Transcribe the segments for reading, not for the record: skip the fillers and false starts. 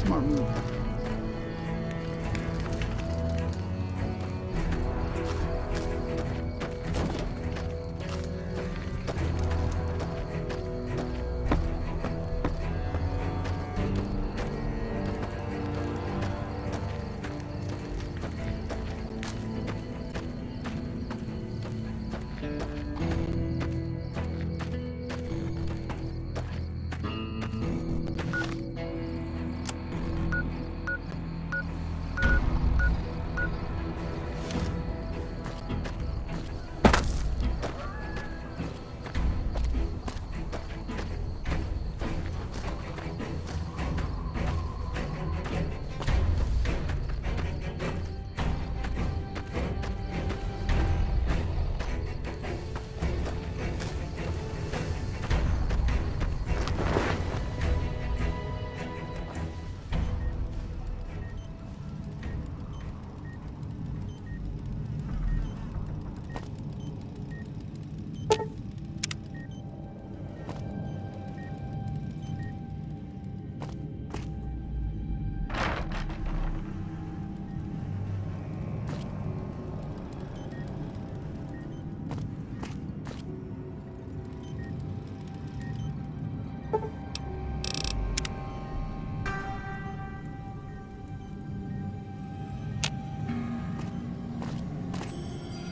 Smart move.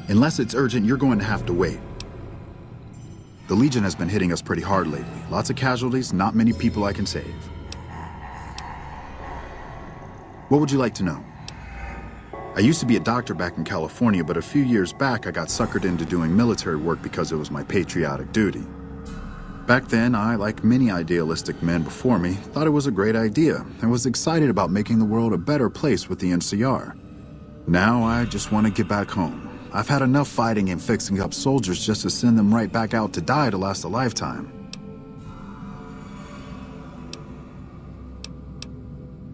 Unless it's urgent, you're going to have to wait. The Legion has been hitting us pretty hard lately. Lots of casualties, not many people I can save. What would you like to know? I used to be a doctor back in California, but a few years back I got suckered into doing military work because it was my patriotic duty. Back then, I, like many idealistic men before me, thought it was a great idea and was excited about making the world a better place with the NCR. Now I just want to get back home. I've had enough fighting and fixing up soldiers just to send them right back out to die to last a lifetime.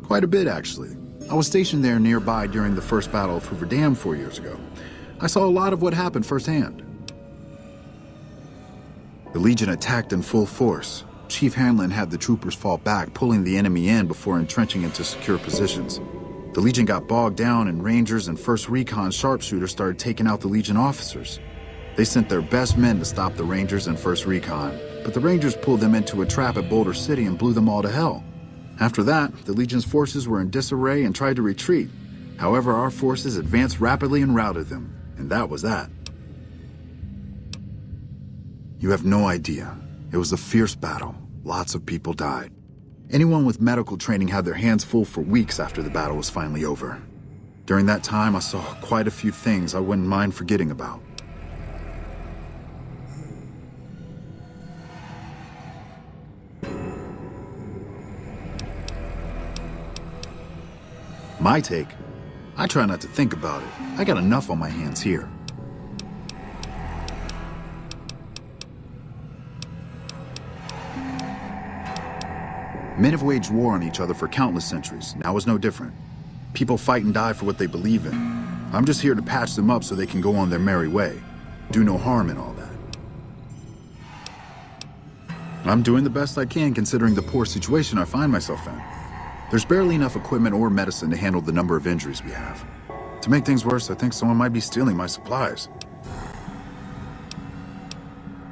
Quite a bit, actually. I was stationed there nearby during the first Battle of Hoover Dam 4 years ago. I saw a lot of what happened firsthand. The Legion attacked in full force. Chief Hanlon had the troopers fall back, pulling the enemy in before entrenching into secure positions. The Legion got bogged down, and Rangers and 1st Recon sharpshooters started taking out the Legion officers. They sent their best men to stop the Rangers and 1st Recon, but the Rangers pulled them into a trap at Boulder City and blew them all to hell. After that, the Legion's forces were in disarray and tried to retreat. However, our forces advanced rapidly and routed them, and that was that. You have no idea. It was a fierce battle. Lots of people died. Anyone with medical training had their hands full for weeks after the battle was finally over. During that time, I saw quite a few things I wouldn't mind forgetting about. My take? I try not to think about it. I got enough on my hands here. Men have waged war on each other for countless centuries. Now is no different. People fight and die for what they believe in. I'm just here to patch them up so they can go on their merry way. Do no harm in all that. I'm doing the best I can considering the poor situation I find myself in. There's barely enough equipment or medicine to handle the number of injuries we have. To make things worse, I think someone might be stealing my supplies.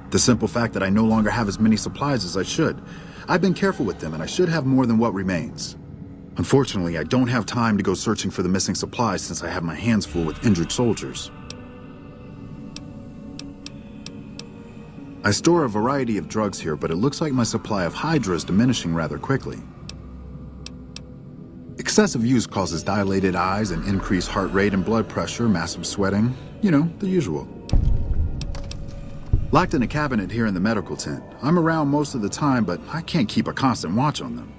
The simple fact that I no longer have as many supplies as I should. I've been careful with them, and I should have more than what remains. Unfortunately, I don't have time to go searching for the missing supplies since I have my hands full with injured soldiers. I store a variety of drugs here, but it looks like my supply of Hydra is diminishing rather quickly. Excessive use causes dilated eyes and increased heart rate and blood pressure, massive sweating, you know, the usual. Locked in a cabinet here in the medical tent. I'm around most of the time, but I can't keep a constant watch on them.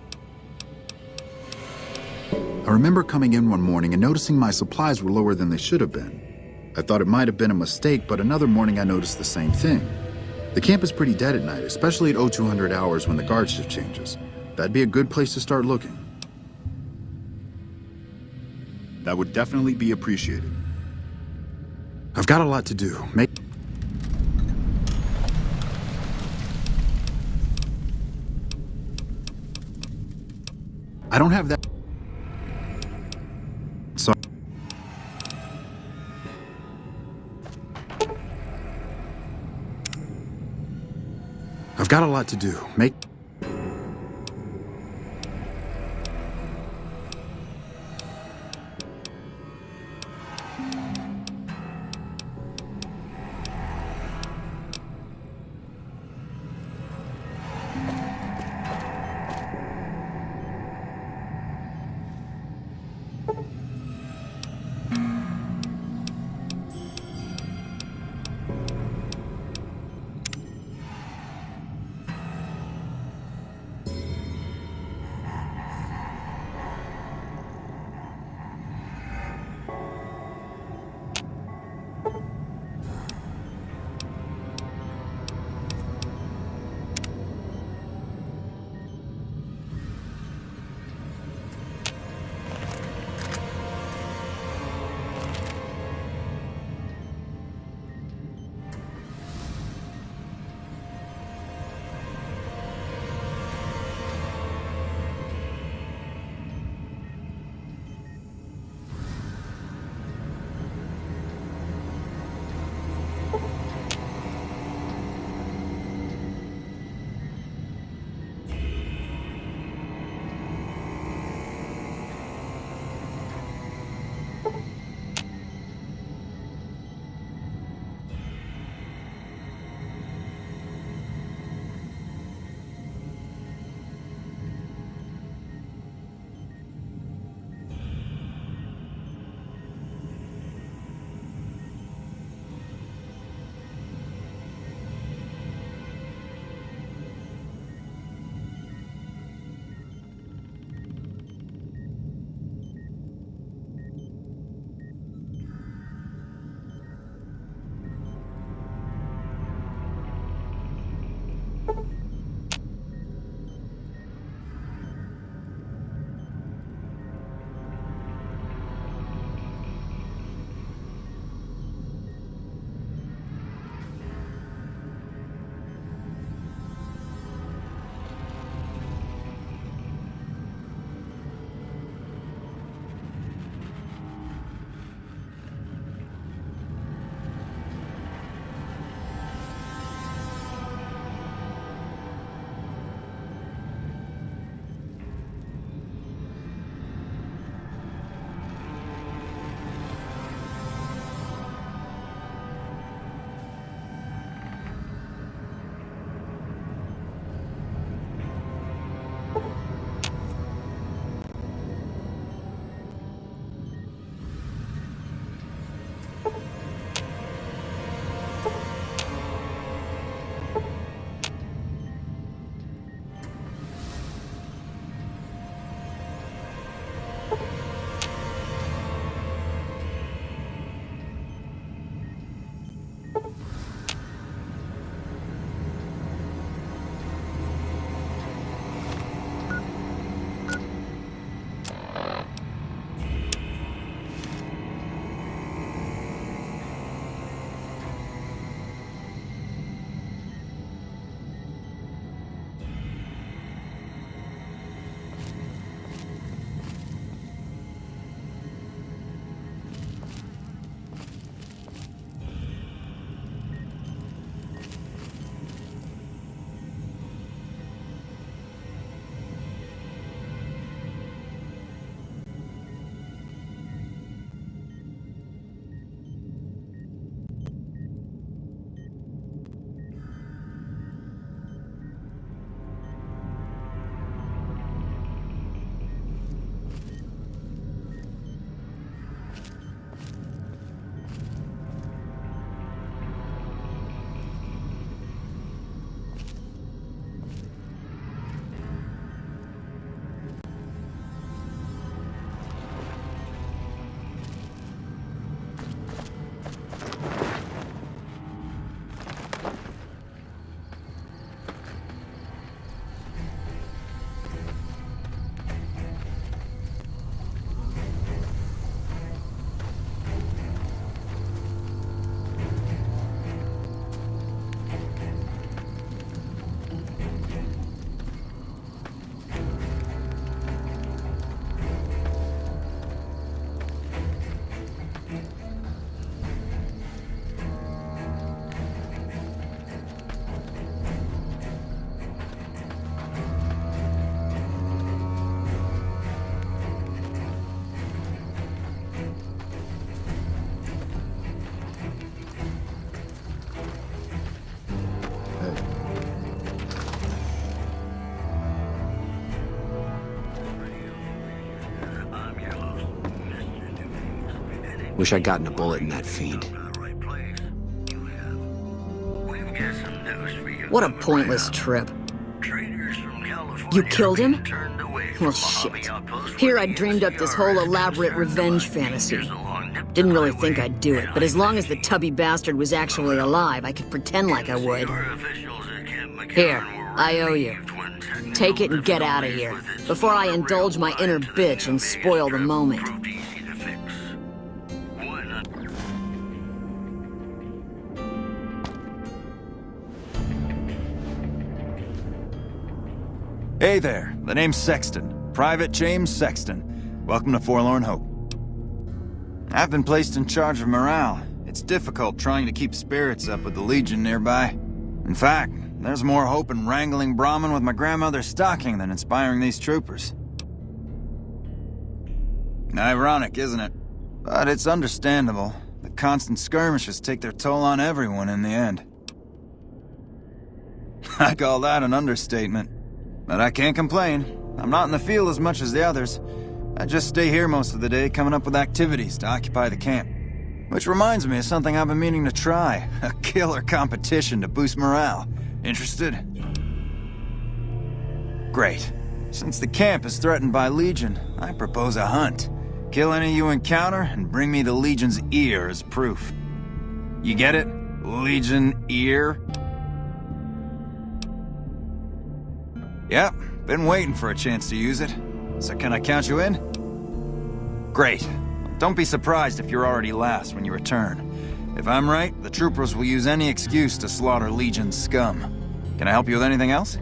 I remember coming in one morning and noticing my supplies were lower than they should have been. I thought it might have been a mistake, but another morning I noticed the same thing. The camp is pretty dead at night, especially at 0200 hours when the guard shift changes. That'd be a good place to start looking. That would definitely be appreciated. I've got a lot to do. I don't have that. I've got a lot to do. Make... Wish I'd gotten a bullet in that fiend. What a pointless trip. You killed him? Well, shit. Here I dreamed up this whole elaborate revenge fantasy. Didn't really think I'd do it, but as long as the tubby bastard was actually alive, I could pretend like I would. Here, I owe you. Take it and get out of here, before I indulge my inner bitch and spoil the moment. Hey there, the name's Sexton. Private James Sexton. Welcome to Forlorn Hope. I've been placed in charge of morale. It's difficult trying to keep spirits up with the Legion nearby. In fact, there's more hope in wrangling Brahmin with my grandmother's stocking than inspiring these troopers. Ironic, isn't it? But it's understandable. The constant skirmishes take their toll on everyone in the end. I call that an understatement. But I can't complain. I'm not in the field as much as the others. I just stay here most of the day, coming up with activities to occupy the camp. Which reminds me of something I've been meaning to try. A killer competition to boost morale. Interested? Great. Since the camp is threatened by Legion, I propose a hunt. Kill any you encounter and bring me the Legion's ear as proof. You get it? Legion ear? Yep, been waiting for a chance to use it. So can I count you in? Great. Don't be surprised if you're already last when you return. If I'm right, the troopers will use any excuse to slaughter Legion's scum. Can I help you with anything else?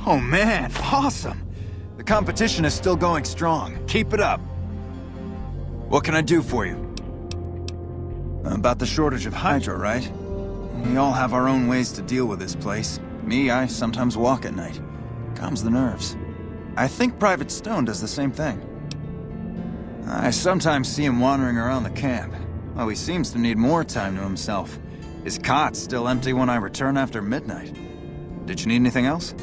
Oh man, awesome! The competition is still going strong. Keep it up. What can I do for you? About the shortage of Hydra, right? We all have our own ways to deal with this place. Me, I sometimes walk at night. Calms the nerves. I think Private Stone does the same thing. I sometimes see him wandering around the camp. Oh, he seems to need more time to himself. His cot's still empty when I return after midnight. Did you need anything else?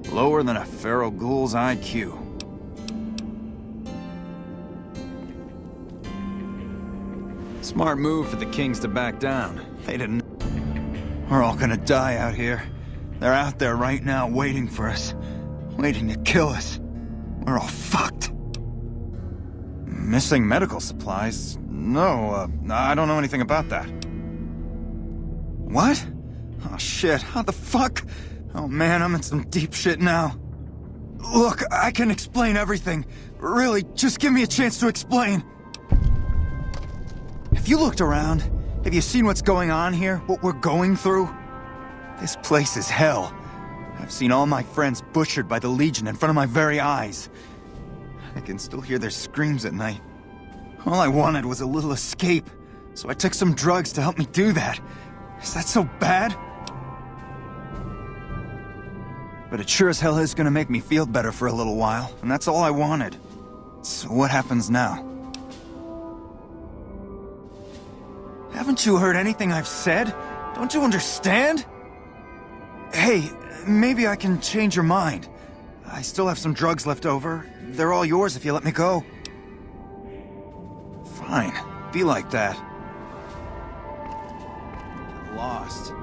Lower than a feral ghoul's IQ. Smart move for the Kings to back down. They didn't... We're all gonna die out here. They're out there right now waiting for us. Waiting to kill us. We're all fucked. Missing medical supplies? No, I don't know anything about that. What? Oh shit, how the fuck? Oh man, I'm in some deep shit now. Look, I can explain everything. Really, just give me a chance to explain. Have you looked around? Have you seen what's going on here? What we're going through? This place is hell. I've seen all my friends butchered by the Legion in front of my very eyes. I can still hear their screams at night. All I wanted was a little escape, so I took some drugs to help me do that. Is that so bad? But it sure as hell is gonna make me feel better for a little while, and that's all I wanted. So what happens now? Haven't you heard anything I've said? Don't you understand? Hey, maybe I can change your mind. I still have some drugs left over. They're all yours if you let me go. Fine. Be like that. Get lost.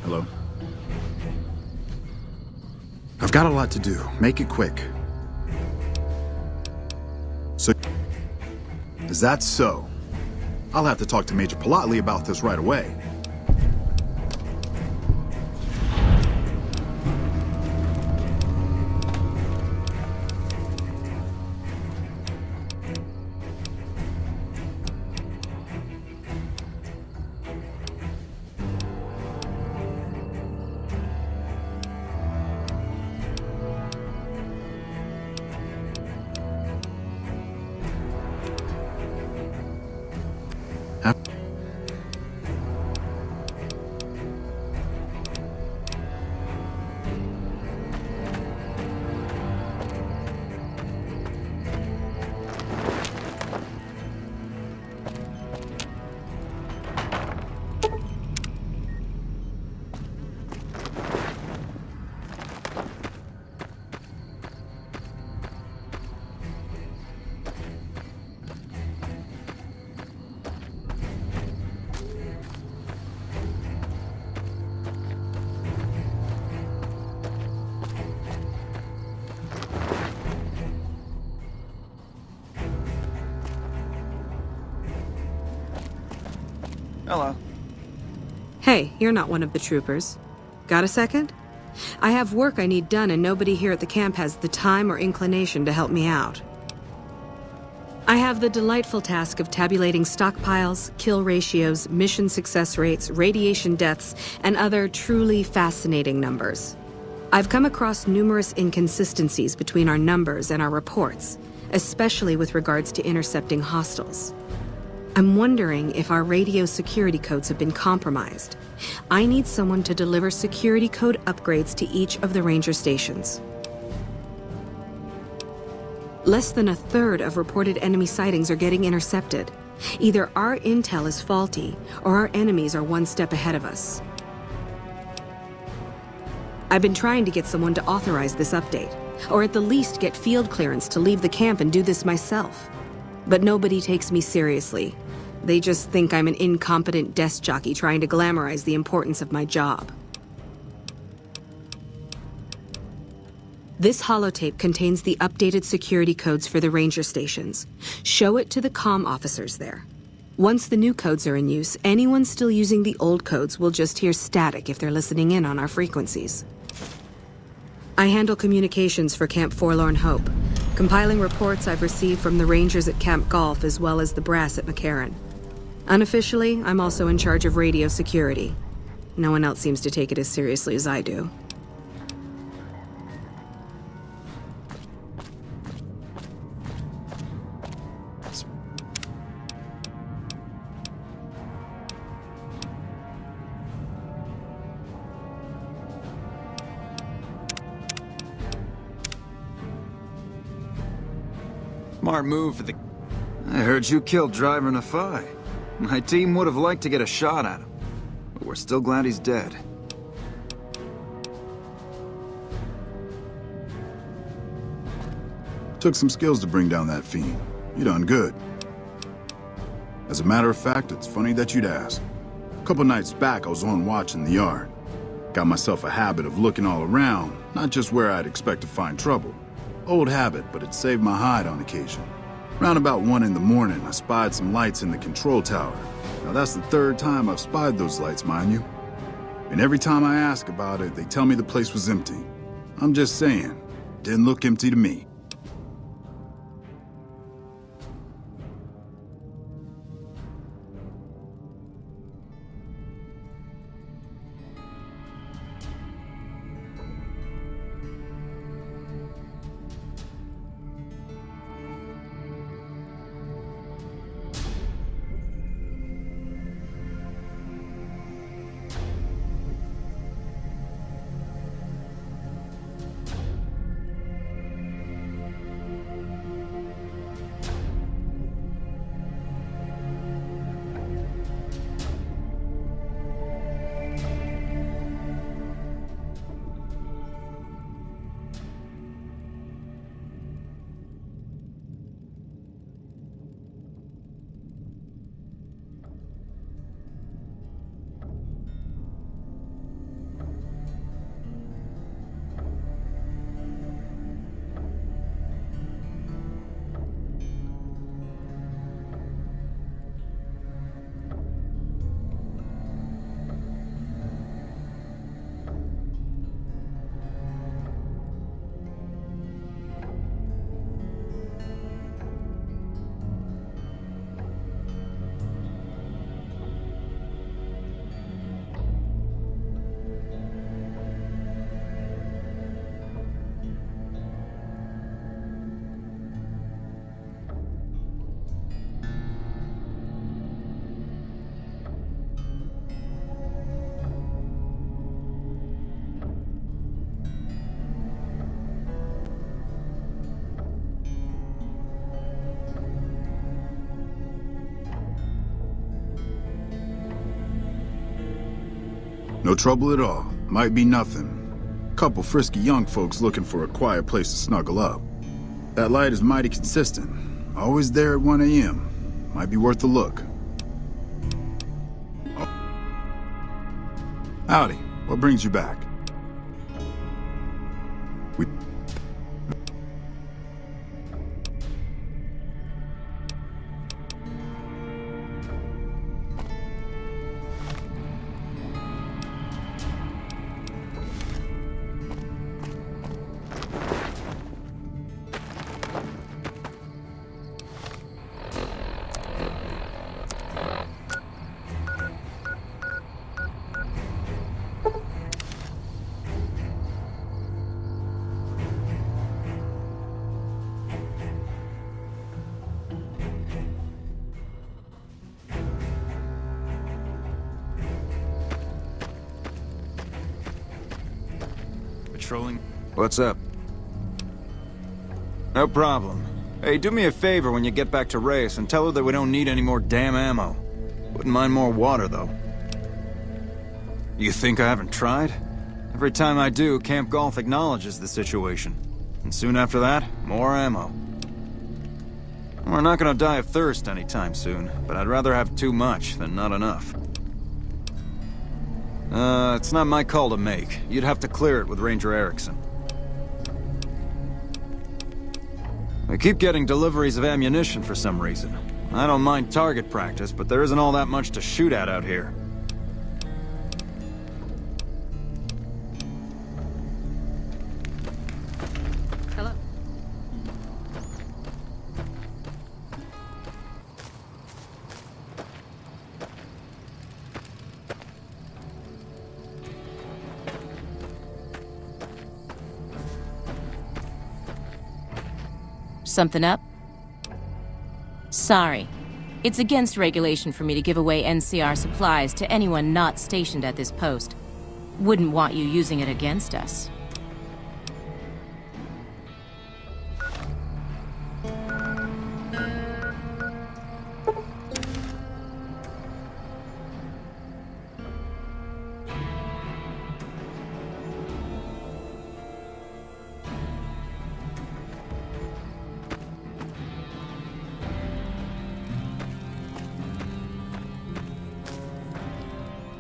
Hello? I've got a lot to do. Make it quick. So, is that so? I'll have to talk to Major Palatli about this right away. Hello. Hey, you're not one of the troopers. Got a second? I have work I need done and nobody here at the camp has the time or inclination to help me out. I have the delightful task of tabulating stockpiles, kill ratios, mission success rates, radiation deaths, and other truly fascinating numbers. I've come across numerous inconsistencies between our numbers and our reports, especially with regards to intercepting hostiles. I'm wondering if our radio security codes have been compromised. I need someone to deliver security code upgrades to each of the ranger stations. Less than a third of reported enemy sightings are getting intercepted. Either our intel is faulty, or our enemies are one step ahead of us. I've been trying to get someone to authorize this update, or at the least get field clearance to leave the camp and do this myself. But nobody takes me seriously. They just think I'm an incompetent desk jockey trying to glamorize the importance of my job. This holotape contains the updated security codes for the ranger stations. Show it to the comm officers there. Once the new codes are in use, anyone still using the old codes will just hear static if they're listening in on our frequencies. I handle communications for Camp Forlorn Hope, compiling reports I've received from the rangers at Camp Golf as well as the brass at McCarran. Unofficially, I'm also in charge of radio security. No one else seems to take it as seriously as I do. Smart move for the... I heard you killed Driver Nafai. My team would have liked to get a shot at him, but we're still glad he's dead. Took some skills to bring down that fiend. You done good. As a matter of fact, it's funny that you'd ask. A couple nights back, I was on watch in the yard. Got myself a habit of looking all around, not just where I'd expect to find trouble. Old habit, but it saved my hide on occasion. Round about 1 in the morning, I spied some lights in the control tower. Now that's the 3rd time I've spied those lights, mind you. And every time I ask about it, they tell me the place was empty. I'm just saying, didn't look empty to me. No trouble at all. Might be nothing. Couple frisky young folks looking for a quiet place to snuggle up. That light is mighty consistent. Always there at 1 a.m. Might be worth a look. Oh. Howdy. What brings you back? patrolling. What's up? No problem. Hey, do me a favor when you get back to Reyes and tell her that we don't need any more damn ammo. Wouldn't mind more water, though. You think I haven't tried? Every time I do, Camp Golf acknowledges the situation. And soon after that, more ammo. We're not gonna die of thirst anytime soon, but I'd rather have too much than not enough. It's not my call to make. You'd have to clear it with Ranger Erickson. I keep getting deliveries of ammunition for some reason. I don't mind target practice, but there isn't all that much to shoot at out here. Hello. Something up? Sorry. It's against regulation for me to give away NCR supplies to anyone not stationed at this post. Wouldn't want you using it against us.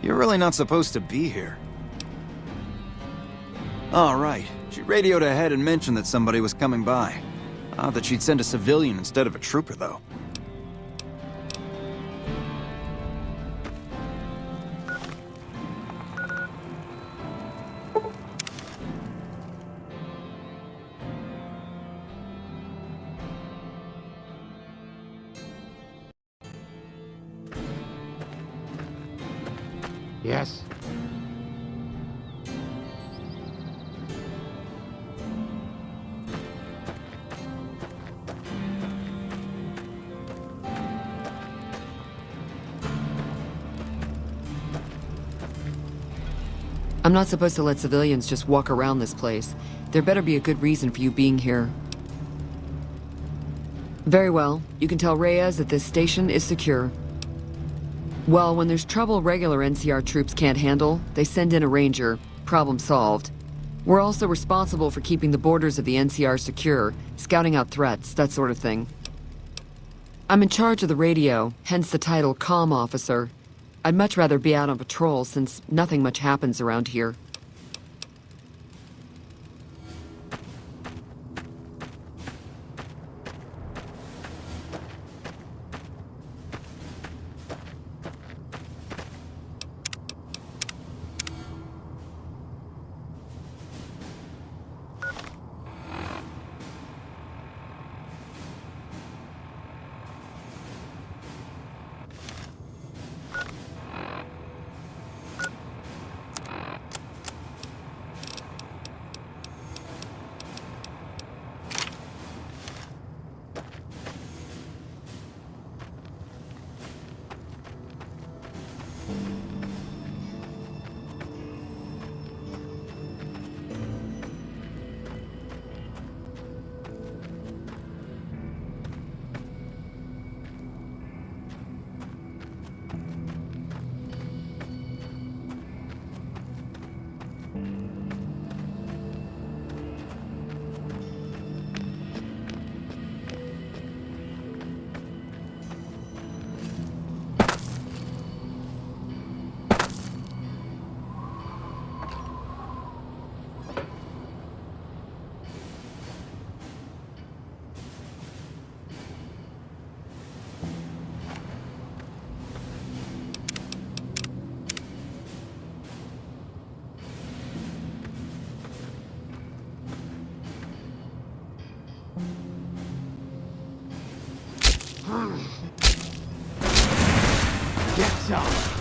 You're really not supposed to be here. Oh, right. She radioed ahead and mentioned that somebody was coming by. Odd that she'd send a civilian instead of a trooper, though. Yes. I'm not supposed to let civilians just walk around this place. There better be a good reason for you being here. Very well. You can tell Reyes that this station is secure. Well, when there's trouble regular NCR troops can't handle, they send in a ranger. Problem solved. We're also responsible for keeping the borders of the NCR secure, scouting out threats, that sort of thing. I'm in charge of the radio, hence the title Comm Officer. I'd much rather be out on patrol since nothing much happens around here. Get some!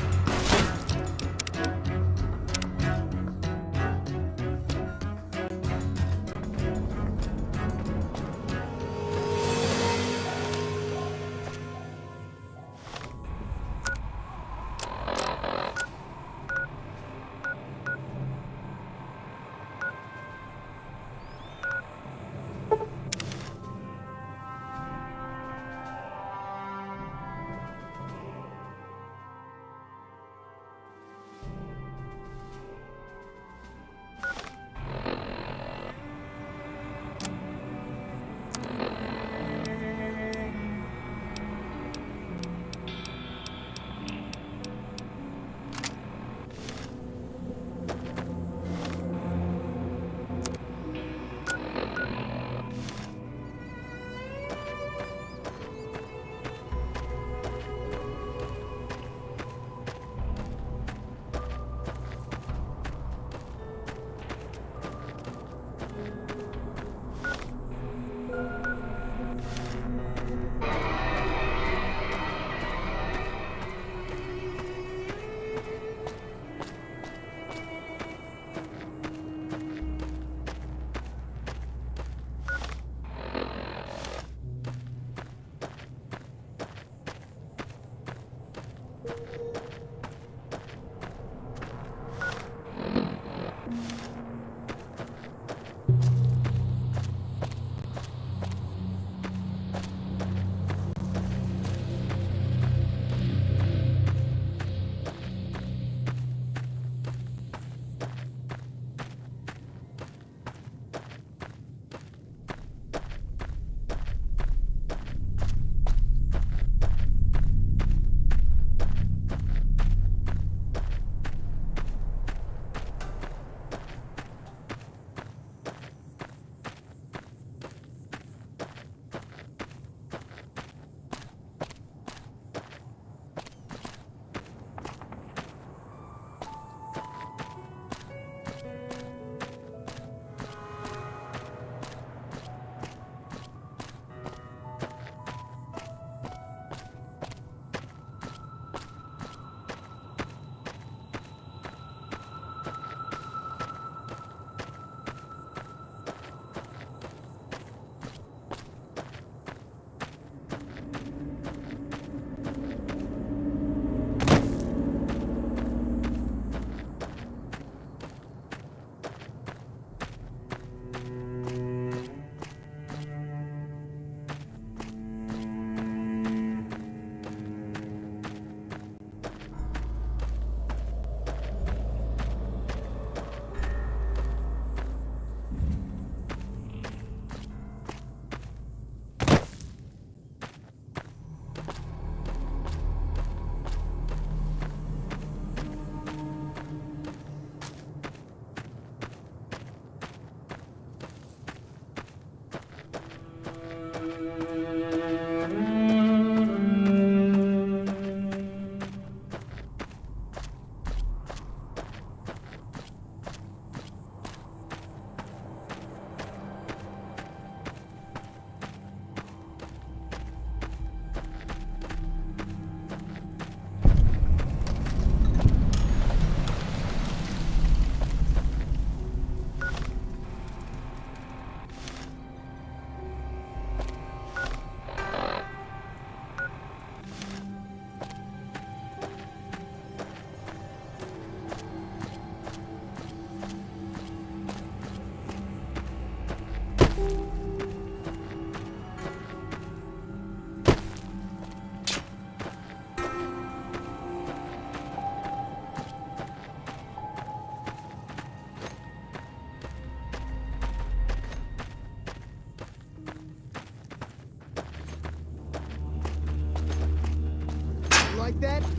like that?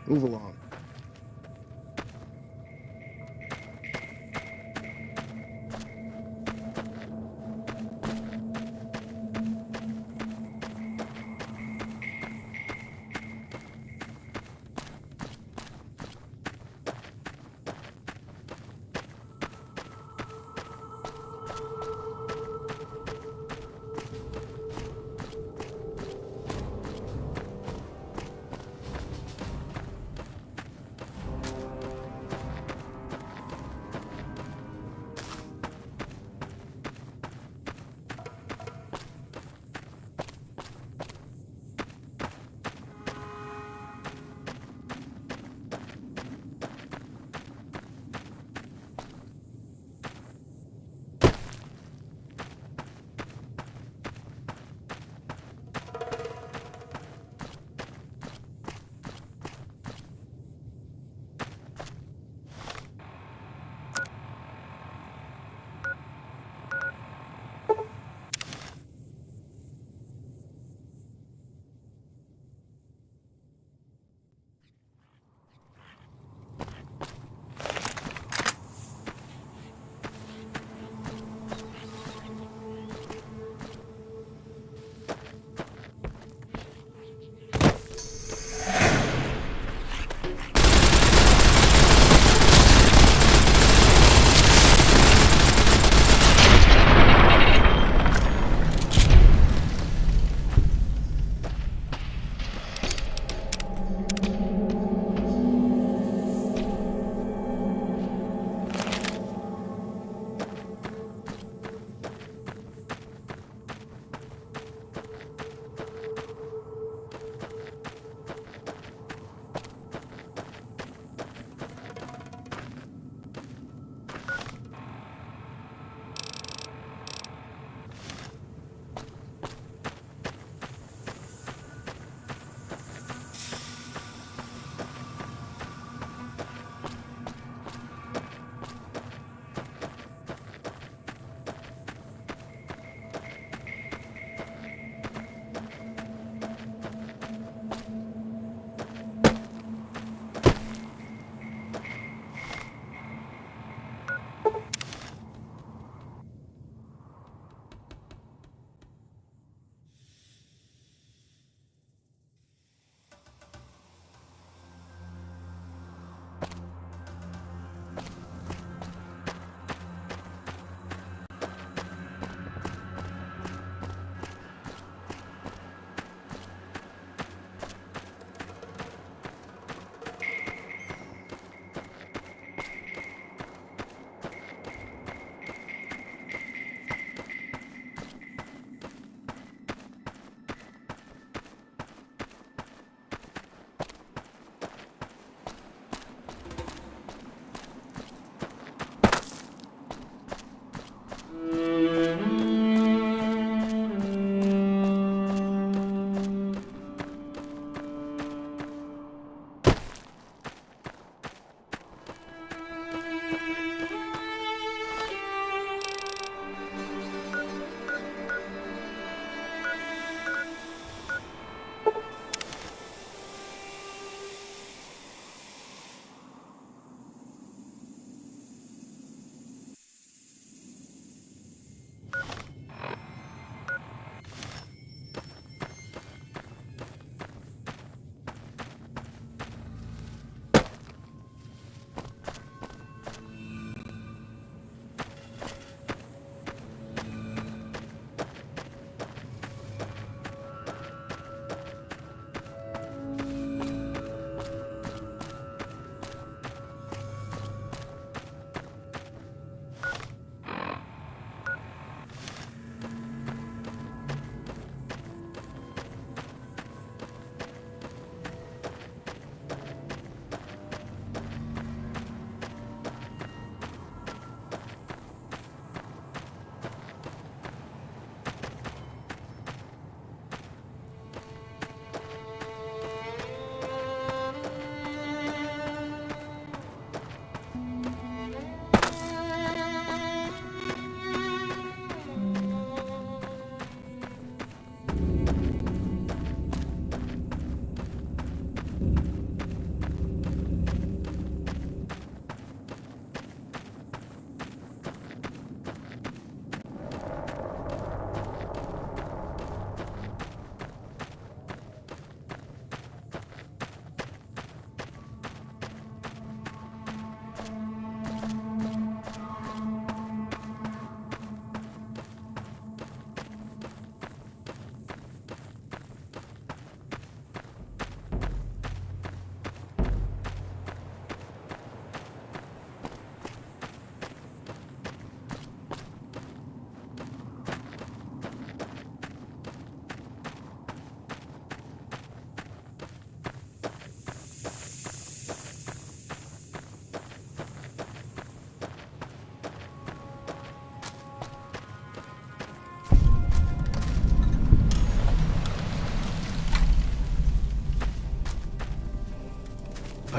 Move along.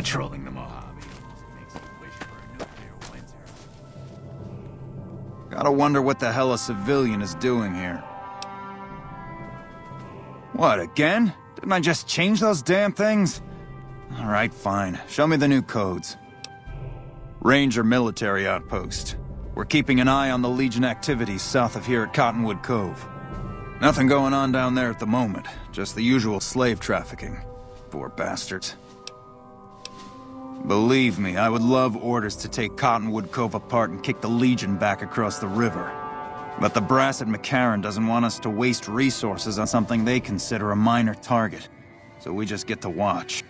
Patrolling the Mojave makes you wish for a nuclear winter. Gotta wonder what the hell a civilian is doing here. What, again? Didn't I just change those damn things? Alright, fine. Show me the new codes. Ranger military outpost. We're keeping an eye on the Legion activities south of here at Cottonwood Cove. Nothing going on down there at the moment. Just the usual slave trafficking. Poor bastards. Believe me, I would love orders to take Cottonwood Cove apart and kick the Legion back across the river. But the brass at McCarran doesn't want us to waste resources on something they consider a minor target. So we just get to watch.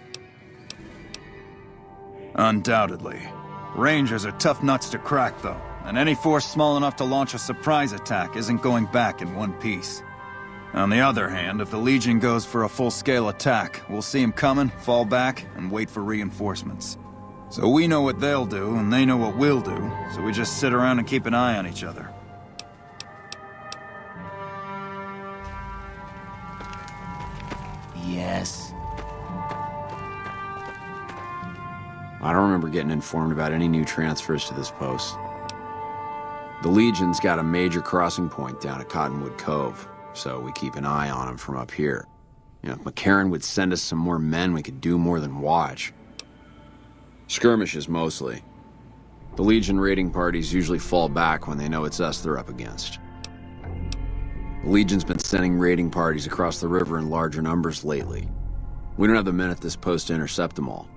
Undoubtedly. Rangers are tough nuts to crack, though. And any force small enough to launch a surprise attack isn't going back in one piece. On the other hand, if the Legion goes for a full-scale attack, we'll see them coming, fall back, and wait for reinforcements. So we know what they'll do, and they know what we'll do, so we just sit around and keep an eye on each other. Yes. I don't remember getting informed about any new transfers to this post. The Legion's got a major crossing point down at Cottonwood Cove, so we keep an eye on them from up here. You know, if McCarran would send us some more men, we could do more than watch. Skirmishes, mostly. The Legion raiding parties usually fall back when they know it's us they're up against. The Legion's been sending raiding parties across the river in larger numbers lately. We don't have the men at this post to intercept them all.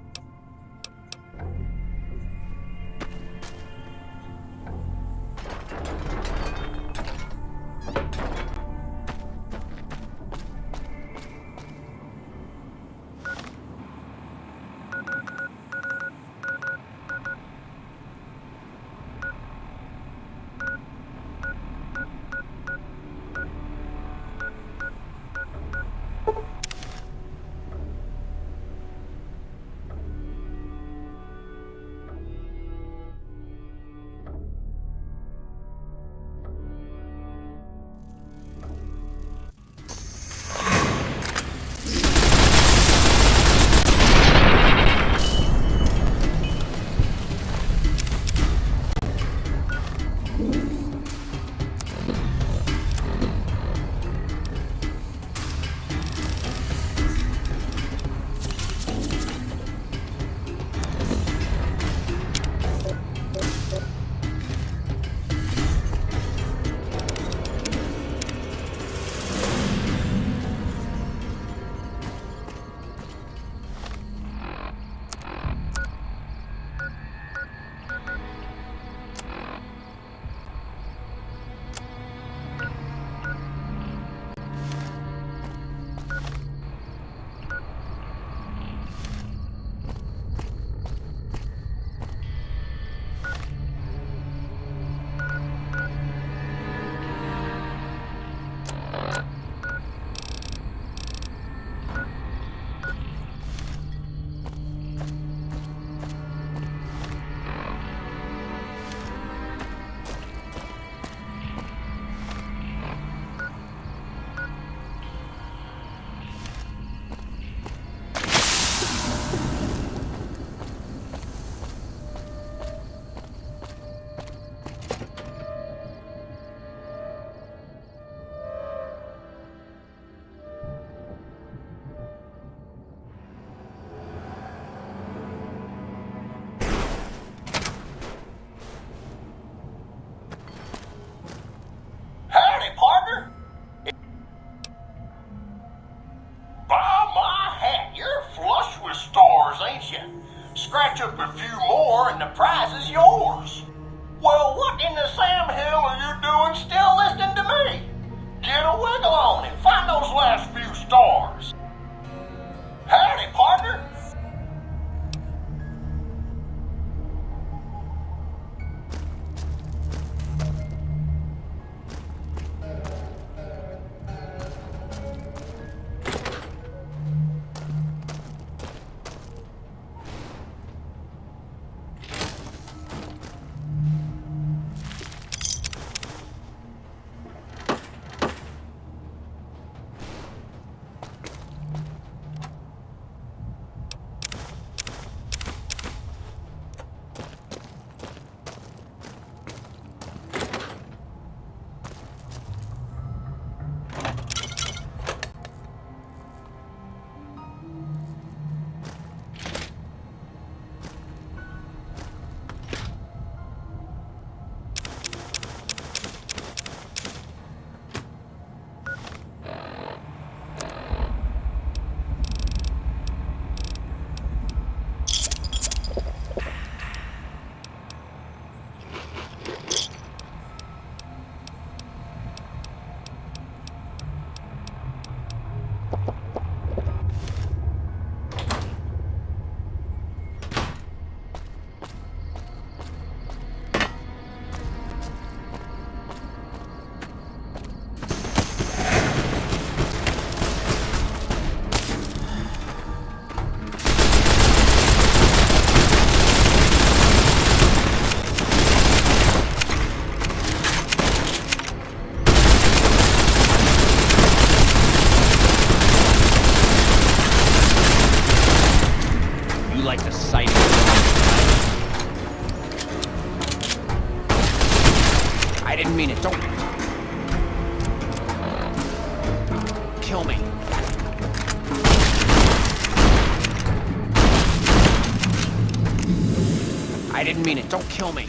Scratch up a few more and the prize is yours. Well, what in the Sam Hill are you doing still listening to me? Get a wiggle on it. Find those last few stars. Howdy, partner. mean it. Don't kill me. I didn't mean it. Don't kill me.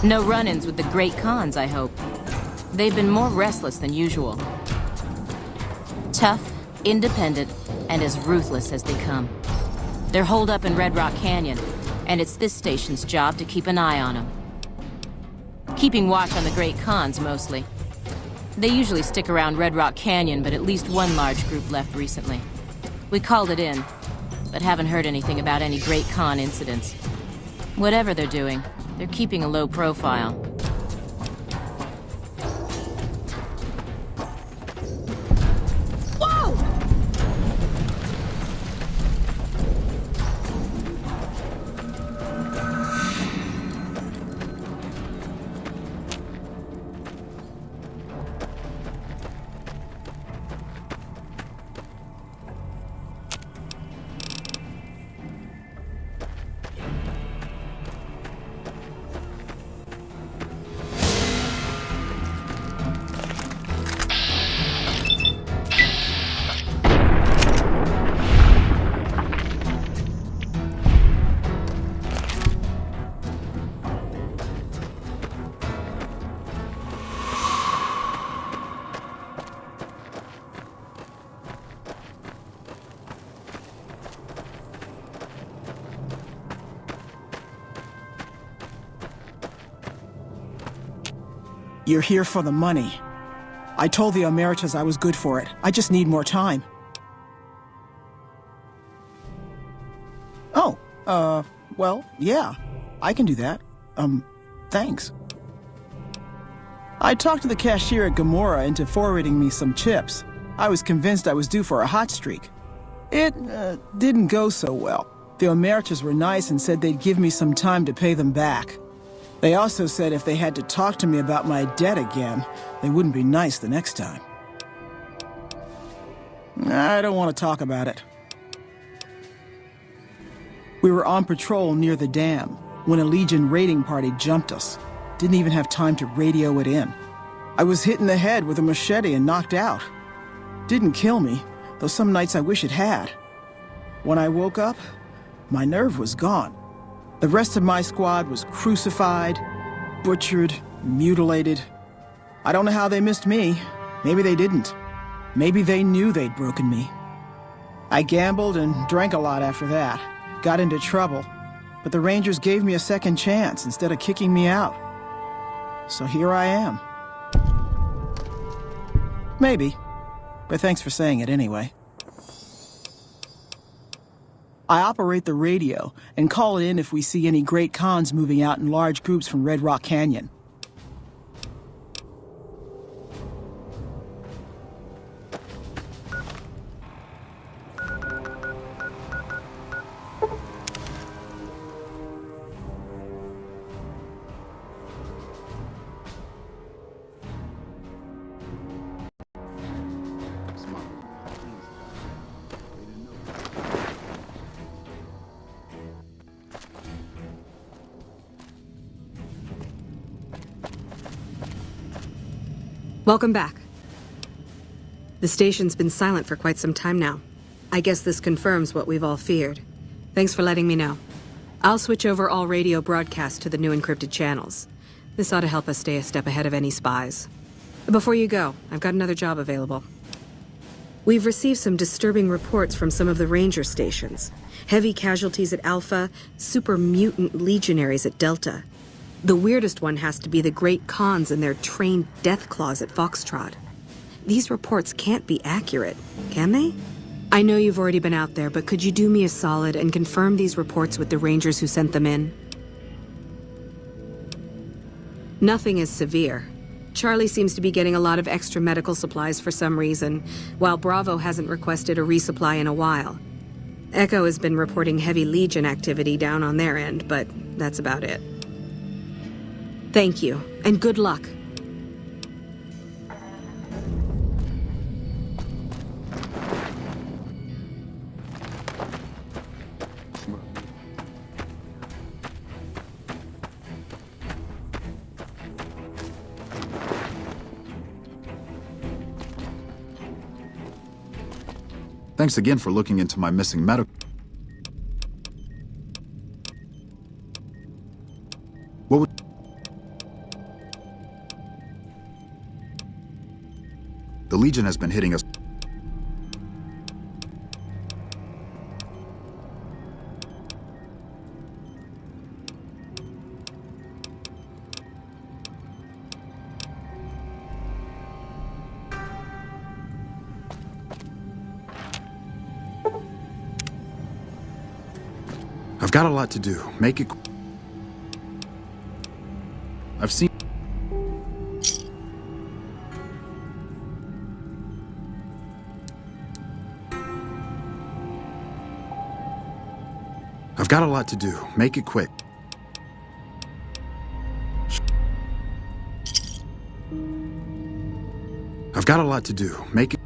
No run-ins with the Great Khans, I hope. They've been more restless than usual. Tough, independent, and as ruthless as they come. They're holed up in Red Rock Canyon, and it's this station's job to keep an eye on them. Keeping watch on the Great Khans, mostly. They usually stick around Red Rock Canyon, but at least one large group left recently. We called it in, but haven't heard anything about any Great Khan incidents. Whatever they're doing, they're keeping a low profile. You're here for the money. I told the Emeritus I was good for it. I just need more time. Oh, Well, yeah, I can do that. Thanks. I talked to the cashier at Gamora into forwarding me some chips. I was convinced I was due for a hot streak. It, didn't go so well. The Omertas were nice and said they'd give me some time to pay them back. They also said if they had to talk to me about my debt again, they wouldn't be nice the next time. I don't want to talk about it. We were on patrol near the dam when a Legion raiding party jumped us. Didn't even have time to radio it in. I was hit in the head with a machete and knocked out. Didn't kill me, though some nights I wish it had. When I woke up, my nerve was gone. The rest of my squad was crucified, butchered, mutilated. I don't know how they missed me. Maybe they didn't. Maybe they knew they'd broken me. I gambled and drank a lot after that. Got into trouble. But the Rangers gave me a second chance instead of kicking me out. So here I am. Maybe. But thanks for saying it anyway. I operate the radio and call it in if we see any great cons moving out in large groups from Red Rock Canyon. Welcome back. The station's been silent for quite some time now. I guess this confirms what we've all feared. Thanks for letting me know. I'll switch over all radio broadcasts to the new encrypted channels. This ought to help us stay a step ahead of any spies. Before you go, I've got another job available. We've received some disturbing reports from some of the Ranger stations. Heavy casualties at Alpha, super mutant legionaries at Delta. The weirdest one has to be the Great Khans and their trained death claws at Foxtrot. These reports can't be accurate, can they? I know you've already been out there, but could you do me a solid and confirm these reports with the Rangers who sent them in? Nothing is severe. Charlie seems to be getting a lot of extra medical supplies for some reason, while Bravo hasn't requested a resupply in a while. Echo has been reporting heavy Legion activity down on their end, but that's about it. Thank you, and good luck. Thanks again for looking into my missing medical. What would... The Legion has been hitting us. I've got a lot to do. Make it... I've seen... I've got a lot to do. Make it quick. I've got a lot to do. Make it...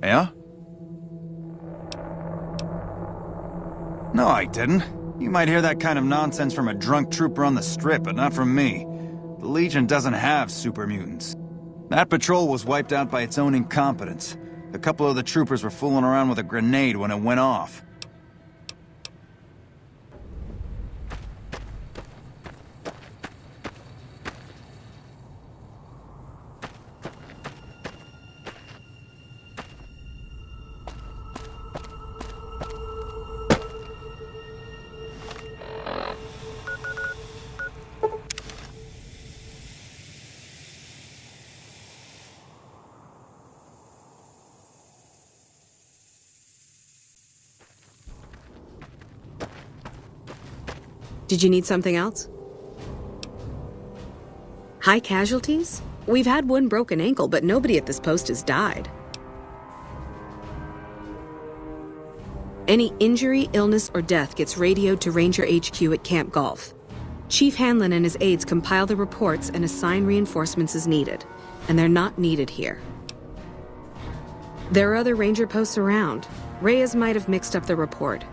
Yeah? No, I didn't. You might hear that kind of nonsense from a drunk trooper on the strip, but not from me. The Legion doesn't have super mutants. That patrol was wiped out by its own incompetence. A couple of the troopers were fooling around with a grenade when it went off. Did you need something else? High casualties? We've had one broken ankle, but nobody at this post has died. Any injury, illness, or death gets radioed to Ranger HQ at Camp Golf. Chief Hanlon and his aides compile the reports and assign reinforcements as needed, and they're not needed here. There are other Ranger posts around. Reyes might have mixed up the report.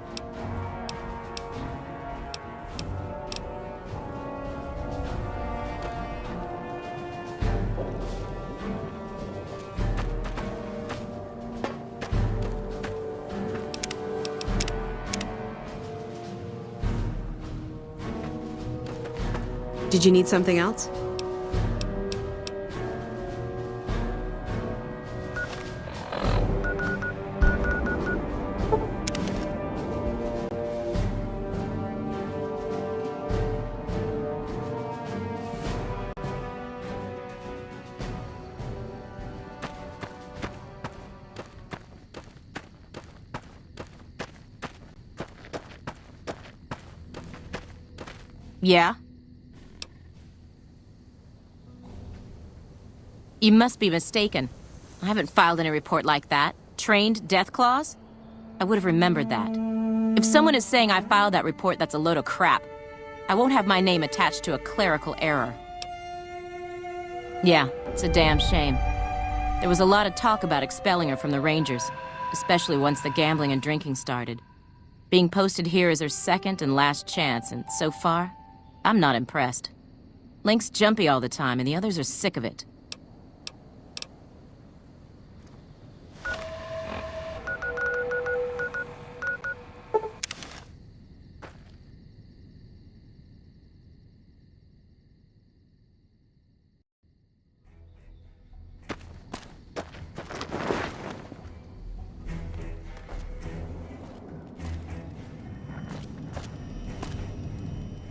Did you need something else? Yeah? You must be mistaken. I haven't filed any report like that. Trained death clause? I would have remembered that. If someone is saying I filed that report, that's a load of crap. I won't have my name attached to a clerical error. Yeah, it's a damn shame. There was a lot of talk about expelling her from the Rangers, especially once the gambling and drinking started. Being posted here is her second and last chance, and so far, I'm not impressed. Link's jumpy all the time, and the others are sick of it.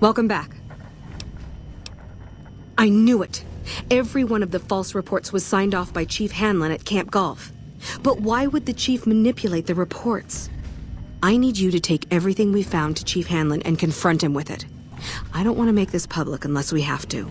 Welcome back. I knew it. Every one of the false reports was signed off by Chief Hanlon at Camp Golf. But why would the Chief manipulate the reports? I need you to take everything we found to Chief Hanlon and confront him with it. I don't want to make this public unless we have to.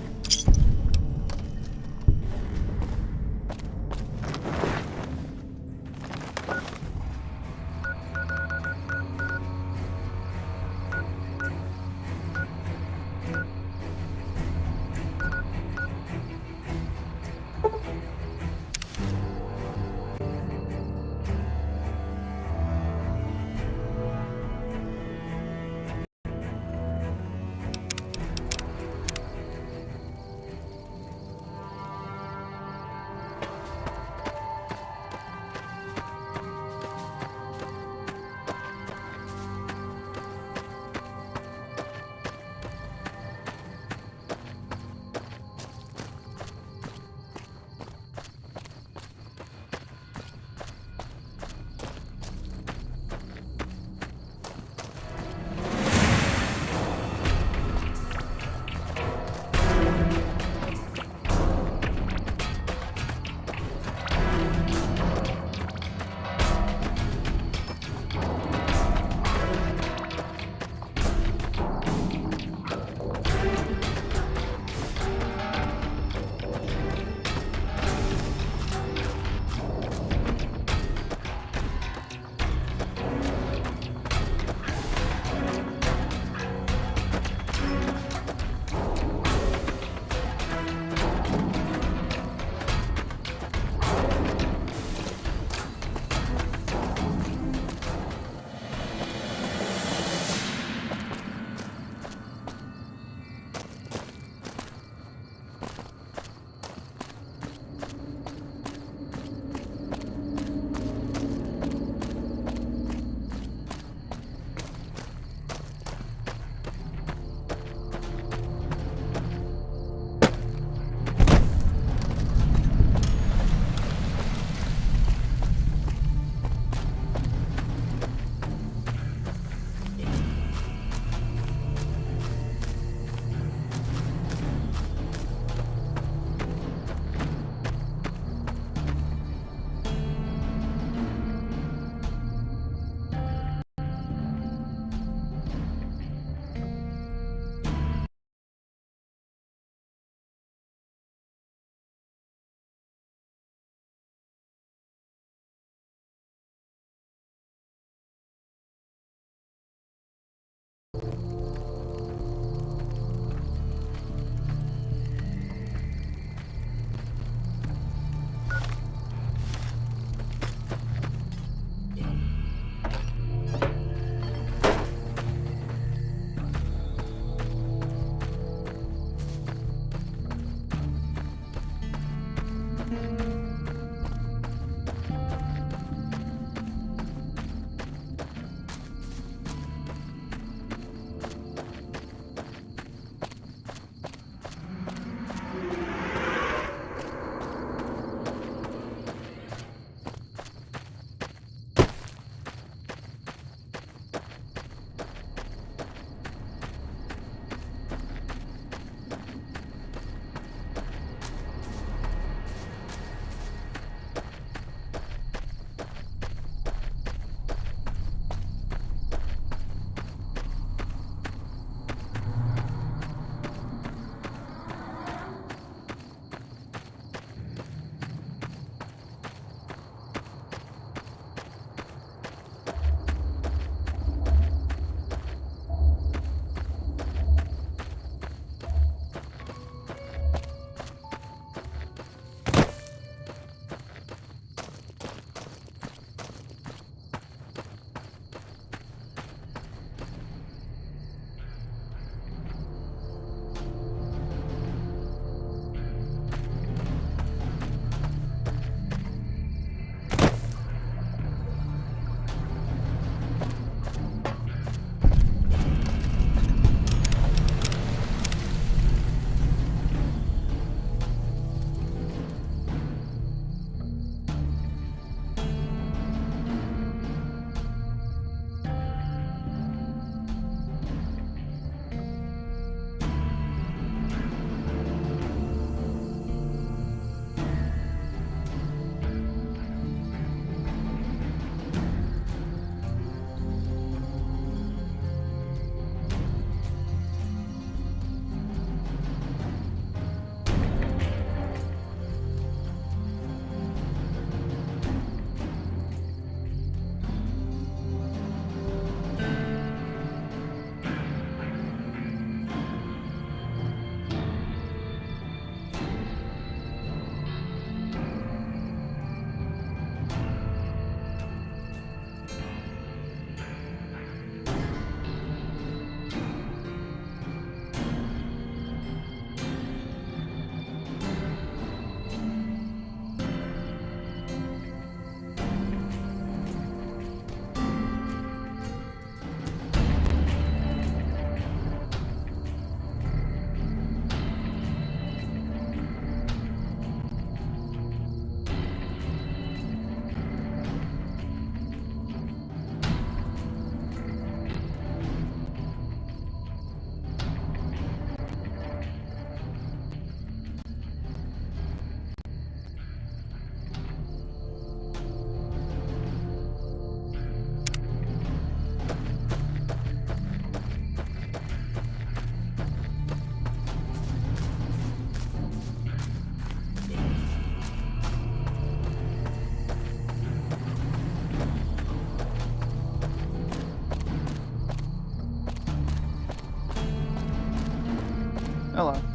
Hello.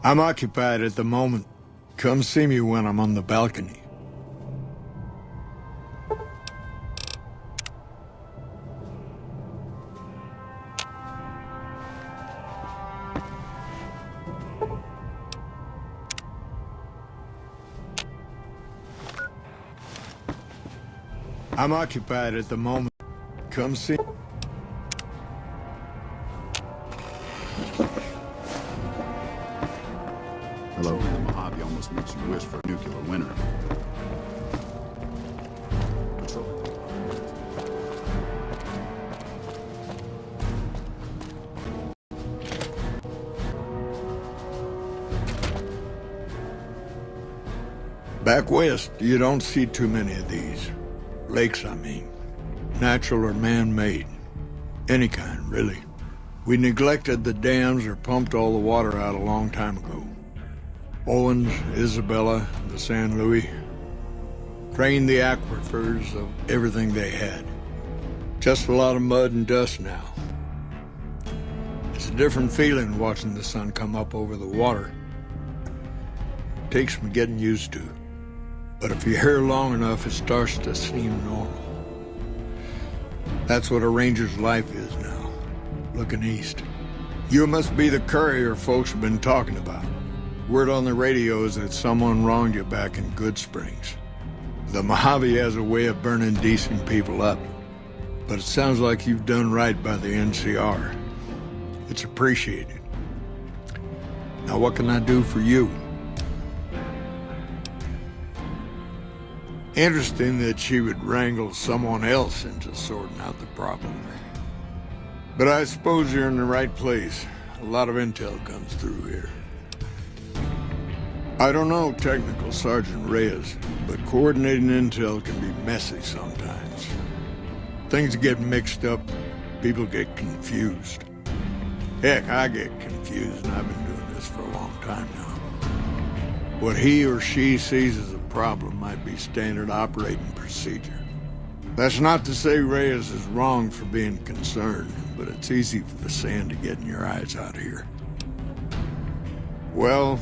I'm occupied at the moment. Come see me when I'm on the balcony. I'm occupied at the moment. Come see. Hello. The Mojave almost makes you wish for a nuclear winter. Back west, you don't see too many of these. Lakes, I mean. Natural or man-made. Any kind, really. We neglected the dams or pumped all the water out a long time ago. Owens, Isabella, the San Luis. Drained the aquifers of everything they had. Just a lot of mud and dust now. It's a different feeling watching the sun come up over the water. Takes some getting used to. But if you're here long enough, it starts to seem normal. That's what a ranger's life is now, looking east. You must be the courier folks have been talking about. Word on the radio is that someone wronged you back in Good Springs. The Mojave has a way of burning decent people up, but it sounds like you've done right by the NCR. It's appreciated. Now what can I do for you? Interesting that she would wrangle someone else into sorting out the problem. But I suppose you're in the right place. A lot of intel comes through here. I don't know Technical Sergeant Reyes, but coordinating intel can be messy sometimes. Things get mixed up, people get confused. Heck, I get confused, and I've been doing this for a long time now. What he or she sees as a problem might be standard operating procedure. That's not to say Reyes is wrong for being concerned, but it's easy for the sand to get in your eyes out here. Well,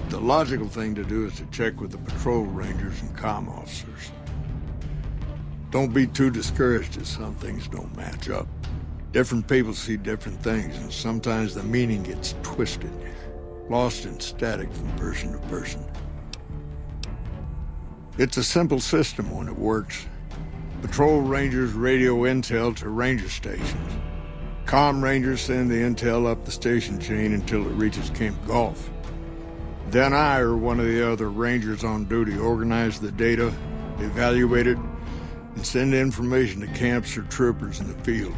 the logical thing to do is to check with the patrol rangers and comm officers. Don't be too discouraged if some things don't match up. Different people see different things, and sometimes the meaning gets twisted, lost in static from person to person. It's a simple system when it works. Patrol rangers radio intel to ranger stations. Comm rangers send the intel up the station chain until it reaches Camp Golf. Then I or one of the other rangers on duty organize the data, evaluate it, and send information to camps or troopers in the field.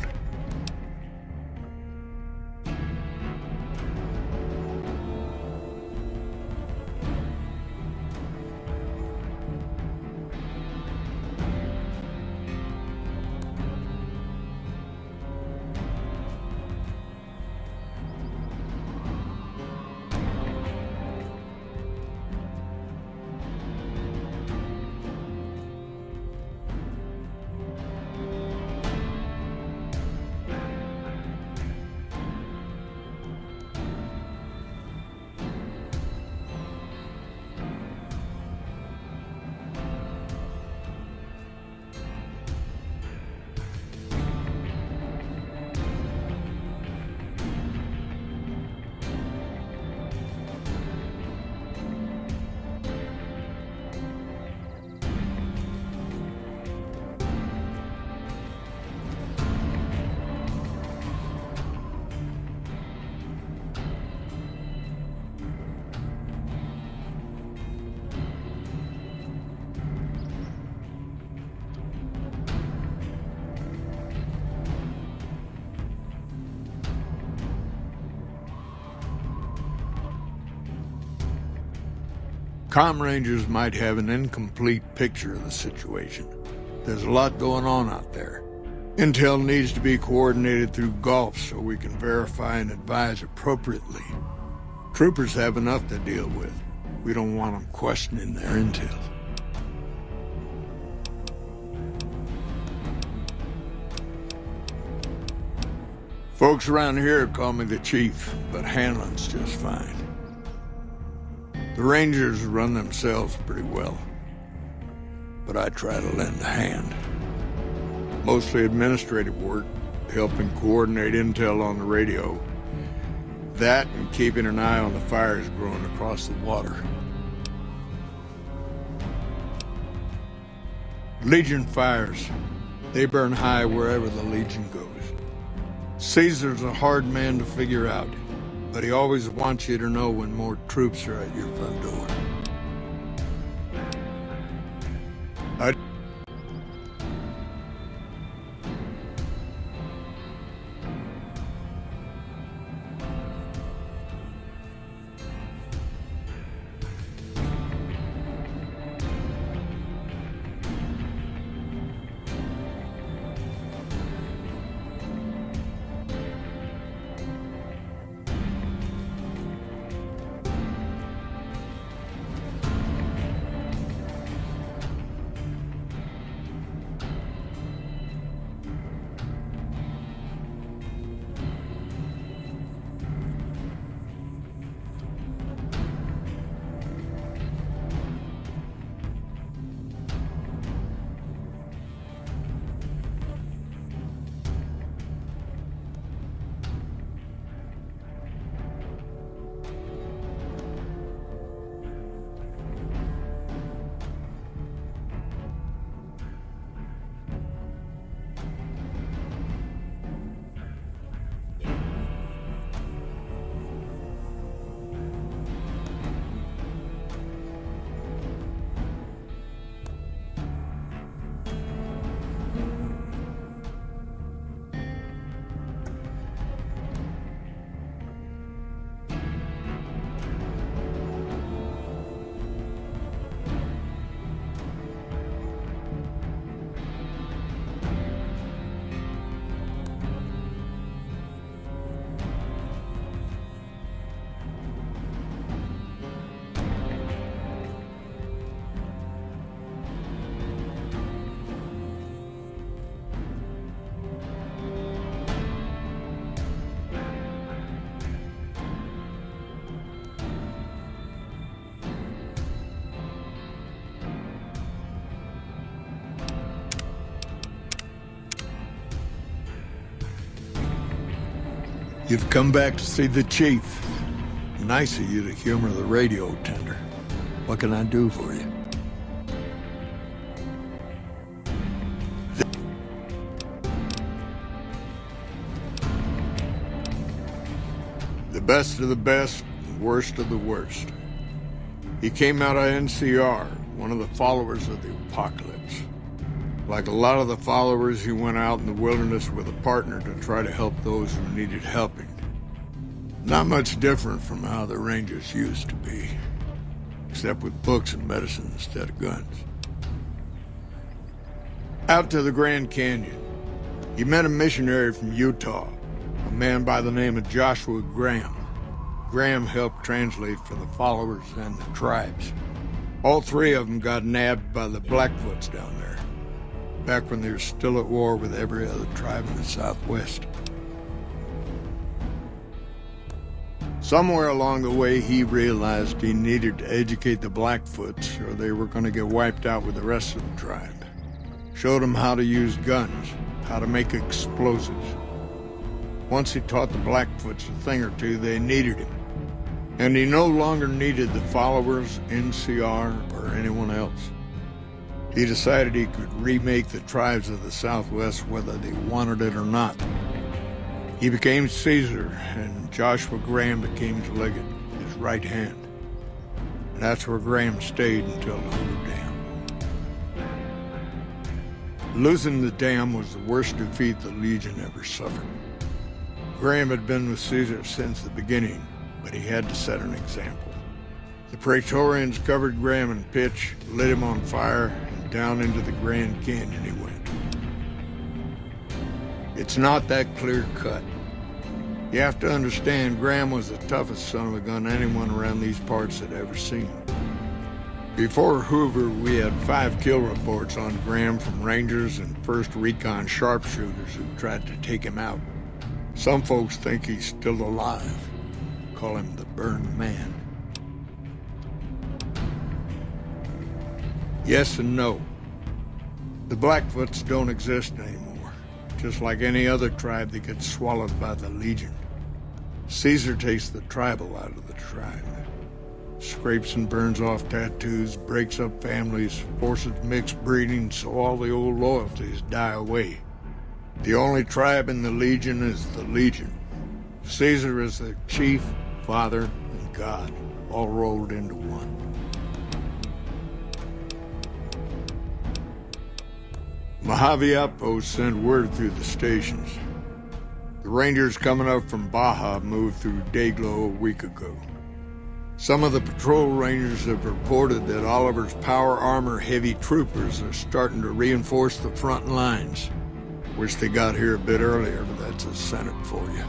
Comm Rangers might have an incomplete picture of the situation. There's a lot going on out there. Intel needs to be coordinated through Gulf so we can verify and advise appropriately. Troopers have enough to deal with. We don't want them questioning their intel. Folks around here call me the Chief, but Hanlon's just fine. The Rangers run themselves pretty well, but I try to lend a hand. Mostly administrative work, helping coordinate intel on the radio. That and keeping an eye on the fires growing across the water. Legion fires. They burn high wherever the Legion goes. Caesar's a hard man to figure out, but he always wants you to know when more troops are at your front door. You've come back to see the Chief. Nice of you to humor the radio tender. What can I do for you? The best of the best, worst of the worst. He came out of NCR, one of the followers of the apocalypse. Like a lot of the followers, he went out in the wilderness with a partner to try to help those who needed helping. Not much different from how the Rangers used to be, except with books and medicine instead of guns. Out to the Grand Canyon, he met a missionary from Utah, a man by the name of Joshua Graham. Graham helped translate for the followers and the tribes. All three of them got nabbed by the Blackfoots down there, back when they were still at war with every other tribe in the Southwest. Somewhere along the way, he realized he needed to educate the Blackfoots or they were going to get wiped out with the rest of the tribe. Showed them how to use guns, how to make explosives. Once he taught the Blackfoots a thing or two, they needed him. And he no longer needed the followers, NCR, or anyone else. He decided he could remake the tribes of the Southwest whether they wanted it or not. He became Caesar, and Joshua Graham became his legate, his right hand. And that's where Graham stayed until the Hoover Dam. Losing the dam was the worst defeat the Legion ever suffered. Graham had been with Caesar since the beginning, but he had to set an example. The Praetorians covered Graham in pitch, lit him on fire, and down into the Grand Canyon he went. It's not that clear-cut. You have to understand, Graham was the toughest son of a gun anyone around these parts had ever seen. Before Hoover, we had 5 kill reports on Graham from Rangers and 1st Recon sharpshooters who tried to take him out. Some folks think he's still alive. Call him the Burned Man. Yes and no. The Blackfoots don't exist anymore. Just like any other tribe that gets swallowed by the Legion. Caesar takes the tribal out of the tribe. Scrapes and burns off tattoos, breaks up families, forces mixed breeding so all the old loyalties die away. The only tribe in the Legion is the Legion. Caesar is their chief, father, and god, all rolled into one. Mojave Outpost sent word through the stations. The Rangers coming up from Baja moved through Dayglow a week ago. Some of the patrol rangers have reported that Oliver's power armor heavy troopers are starting to reinforce the front lines. Wish they got here a bit earlier, but that's a Senate for you.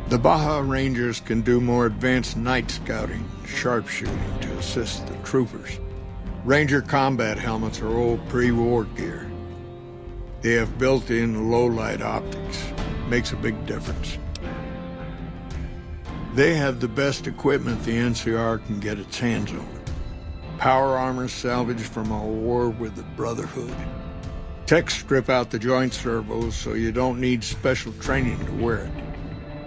The Baja Rangers can do more advanced night scouting and sharpshooting to assist the troopers. Ranger combat helmets are old pre-war gear. They have built-in low-light optics. Makes a big difference. They have the best equipment the NCR can get its hands on. Power armor salvaged from a war with the Brotherhood. Techs strip out the joint servos so you don't need special training to wear it.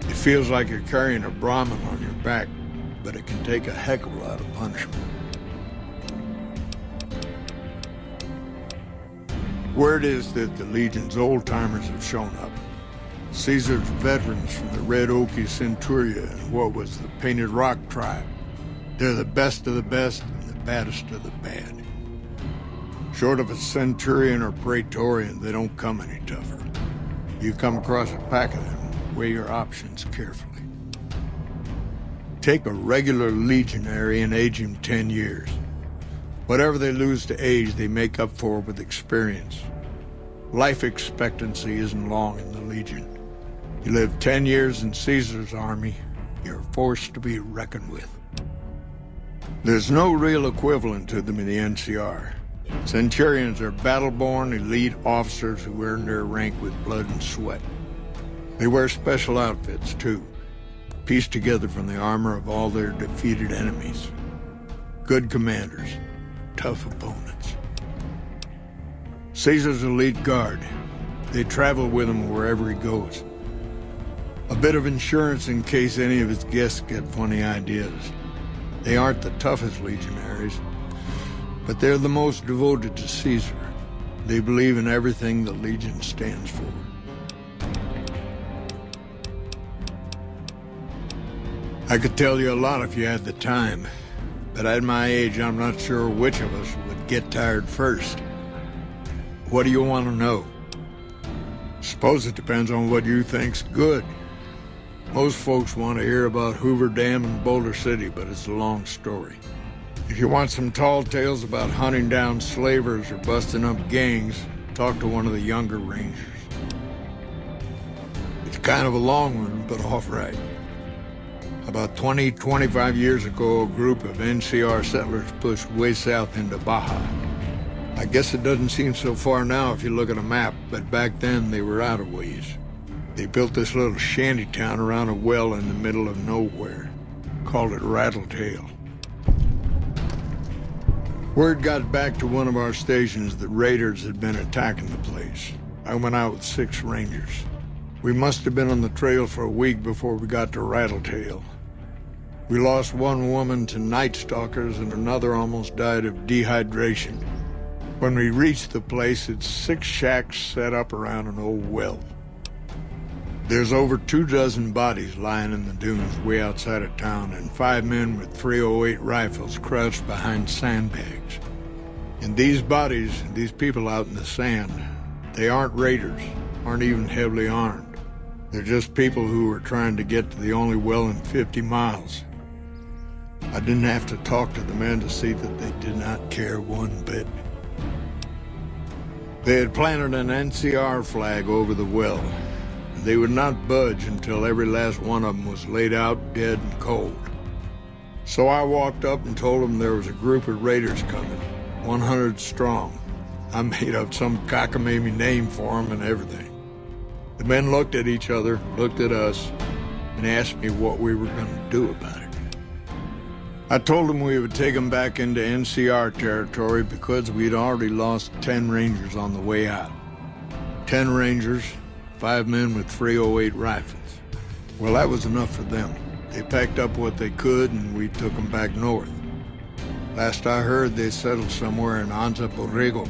It feels like you're carrying a Brahmin on your back, but it can take a heck of a lot of punishment. Word is that the Legion's old-timers have shown up. Caesar's veterans from the Red Okie Centuria and what was the Painted Rock tribe. They're the best of the best and the baddest of the bad. Short of a Centurion or Praetorian, they don't come any tougher. You come across a pack of them, weigh your options carefully. Take a regular legionary and age him 10 years. Whatever they lose to age, they make up for with experience. Life expectancy isn't long in the Legion. You live 10 years in Caesar's army, you're a force to be reckoned with. There's no real equivalent to them in the NCR. Centurions are battle-born elite officers who earn their rank with blood and sweat. They wear special outfits, too, pieced together from the armor of all their defeated enemies. Good commanders, tough opponents. Caesar's elite guard. They travel with him wherever he goes. A bit of insurance in case any of his guests get funny ideas. They aren't the toughest legionaries, but they're the most devoted to Caesar. They believe in everything the Legion stands for. I could tell you a lot if you had the time, but at my age, I'm not sure which of us would get tired first. What do you want to know? Suppose it depends on what you think's good. Most folks want to hear about Hoover Dam and Boulder City, but it's a long story. If you want some tall tales about hunting down slavers or busting up gangs, talk to one of the younger rangers. It's kind of a long one, but all right. About 25 years ago, a group of NCR settlers pushed way south into Baja. I guess it doesn't seem so far now if you look at a map, but back then they were out of ways. They built this little shanty town around a well in the middle of nowhere. Called it Rattletail. Word got back to one of our stations that raiders had been attacking the place. I went out with 6 rangers. We must have been on the trail for a week before we got to Rattletail. We lost one woman to night stalkers and another almost died of dehydration. When we reached the place, it's 6 shacks set up around an old well. There's over 24 bodies lying in the dunes way outside of town and 5 men with .308 rifles crouched behind sandbags. And these bodies, these people out in the sand, they aren't raiders, aren't even heavily armed. They're just people who are trying to get to the only well in 50 miles. I didn't have to talk to the men to see that they did not care one bit. They had planted an NCR flag over the well. They would not budge until every last one of them was laid out dead and cold. So I walked up and told them there was a group of raiders coming, 100 strong. I made up some cockamamie name for them and everything. The men looked at each other, looked at us, and asked me what we were going to do about it. I told them we would take them back into NCR territory because we'd already lost 10 Rangers on the way out. 10 Rangers, 5 men with 308 rifles. Well, that was enough for them. They packed up what they could and we took them back north. Last I heard, they settled somewhere in Anza Borrego.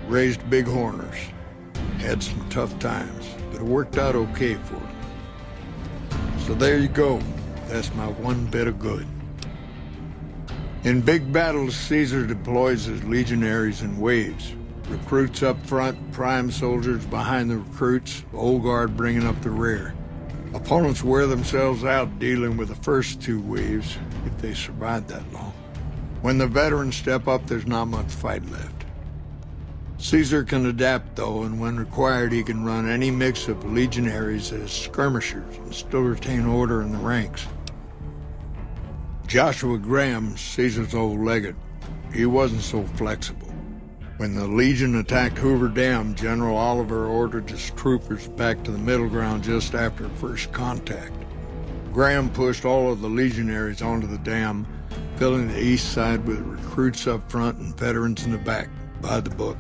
Raised bighorners. Had some tough times, but it worked out okay for them. So there you go. That's my one bit of good. In big battles, Caesar deploys his legionaries in waves. Recruits up front, prime soldiers behind the recruits, old guard bringing up the rear. Opponents wear themselves out dealing with the first 2 waves, if they survive that long. When the veterans step up, there's not much fight left. Caesar can adapt, though, and when required, he can run any mix of legionaries as skirmishers and still retain order in the ranks. Joshua Graham, Caesar's old legate, he wasn't so flexible. When the Legion attacked Hoover Dam, General Oliver ordered his troopers back to the middle ground just after first contact. Graham pushed all of the legionaries onto the dam, filling the east side with recruits up front and veterans in the back, by the book.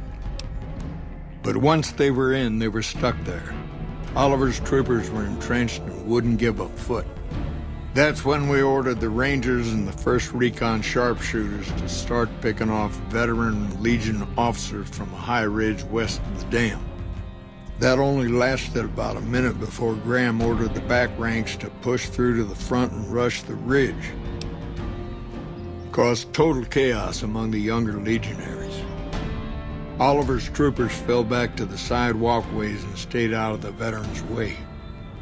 But once they were in, they were stuck there. Oliver's troopers were entrenched and wouldn't give a foot. That's when we ordered the Rangers and the 1st Recon sharpshooters to start picking off veteran Legion officers from a high ridge west of the dam. That only lasted about a minute before Graham ordered the back ranks to push through to the front and rush the ridge. Caused total chaos among the younger legionaries. Oliver's troopers fell back to the side walkways and stayed out of the veterans' way.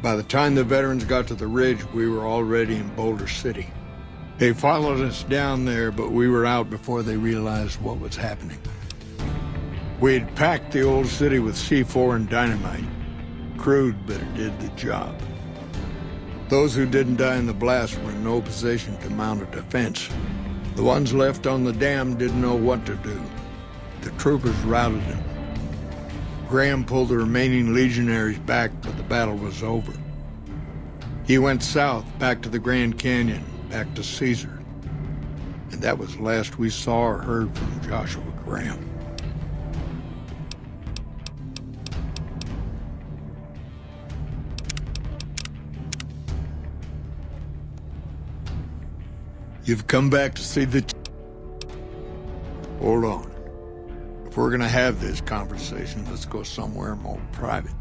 By the time the veterans got to the ridge, we were already in Boulder City. They followed us down there, but we were out before they realized what was happening. We had packed the old city with C4 and dynamite. Crude, but it did the job. Those who didn't die in the blast were in no position to mount a defense. The ones left on the dam didn't know what to do. The troopers routed them. Graham pulled the remaining legionaries back, but the battle was over. He went south, back to the Grand Canyon, back to Caesar. And that was the last we saw or heard from Joshua Graham. You've come back to see the... Hold on. If we're gonna have this conversation, let's go somewhere more private.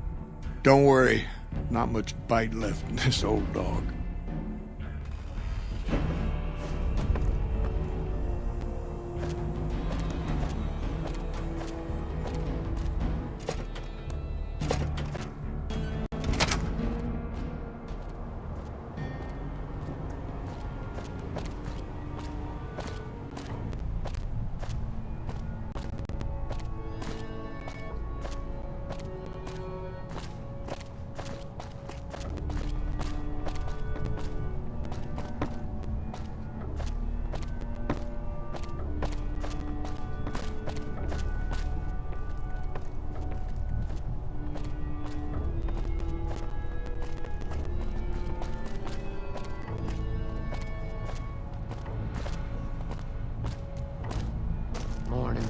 Don't worry, not much bite left in this old dog. Morning.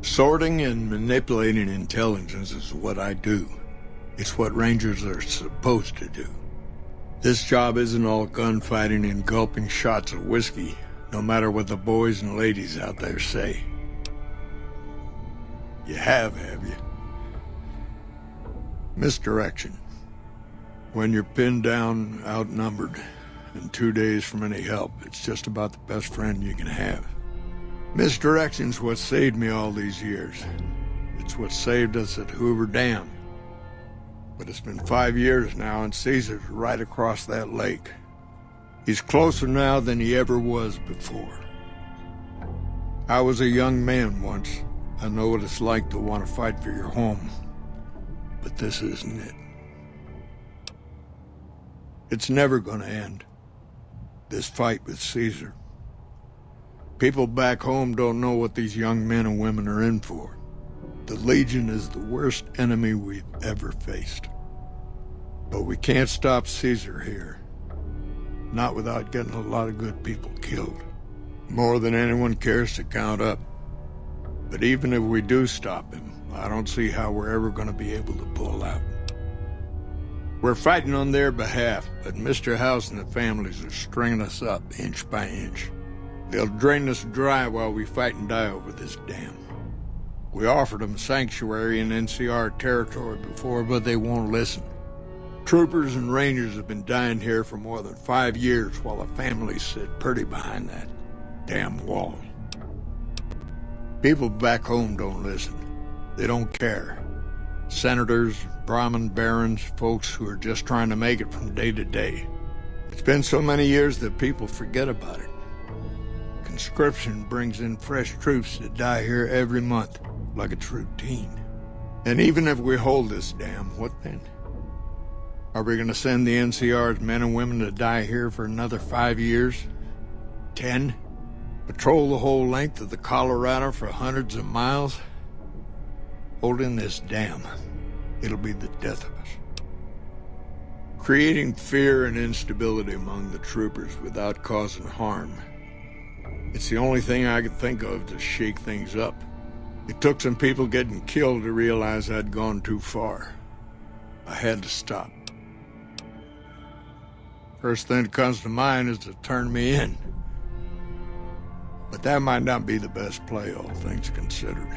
Sorting and manipulating intelligence is what I do. It's what Rangers are supposed to do. This job isn't all gunfighting and gulping shots of whiskey, no matter what the boys and ladies out there say. You have you? Misdirection. When you're pinned down, outnumbered, and 2 days from any help, it's just about the best friend you can have. Misdirection's what saved me all these years. It's what saved us at Hoover Dam. But it's been 5 years now, and Caesar's right across that lake. He's closer now than he ever was before. I was a young man once. I know what it's like to want to fight for your home. But this isn't it. It's never gonna end. This fight with Caesar. People back home don't know what these young men and women are in for. The Legion is the worst enemy we've ever faced. But we can't stop Caesar here. Not without getting a lot of good people killed. More than anyone cares to count up. But even if we do stop him, I don't see how we're ever going to be able to pull out. We're fighting on their behalf, but Mr. House and the families are stringing us up inch by inch. They'll drain us dry while we fight and die over this dam. We offered them sanctuary in NCR territory before, but they won't listen. Troopers and Rangers have been dying here for more than 5 years while the families sit pretty behind that damn wall. People back home don't listen. They don't care. Senators, Brahmin barons, folks who are just trying to make it from day to day. It's been so many years that people forget about it. Conscription brings in fresh troops that die here every month, like it's routine. And even if we hold this dam, what then? Are we going to send the NCR's men and women to die here for another 5 years? 10? Patrol the whole length of the Colorado for hundreds of miles? Holding this dam, it'll be the death of us. Creating fear and instability among the troopers without causing harm. It's the only thing I could think of to shake things up. It took some people getting killed to realize I'd gone too far. I had to stop. First thing that comes to mind is to turn me in. But that might not be the best play, all things considered.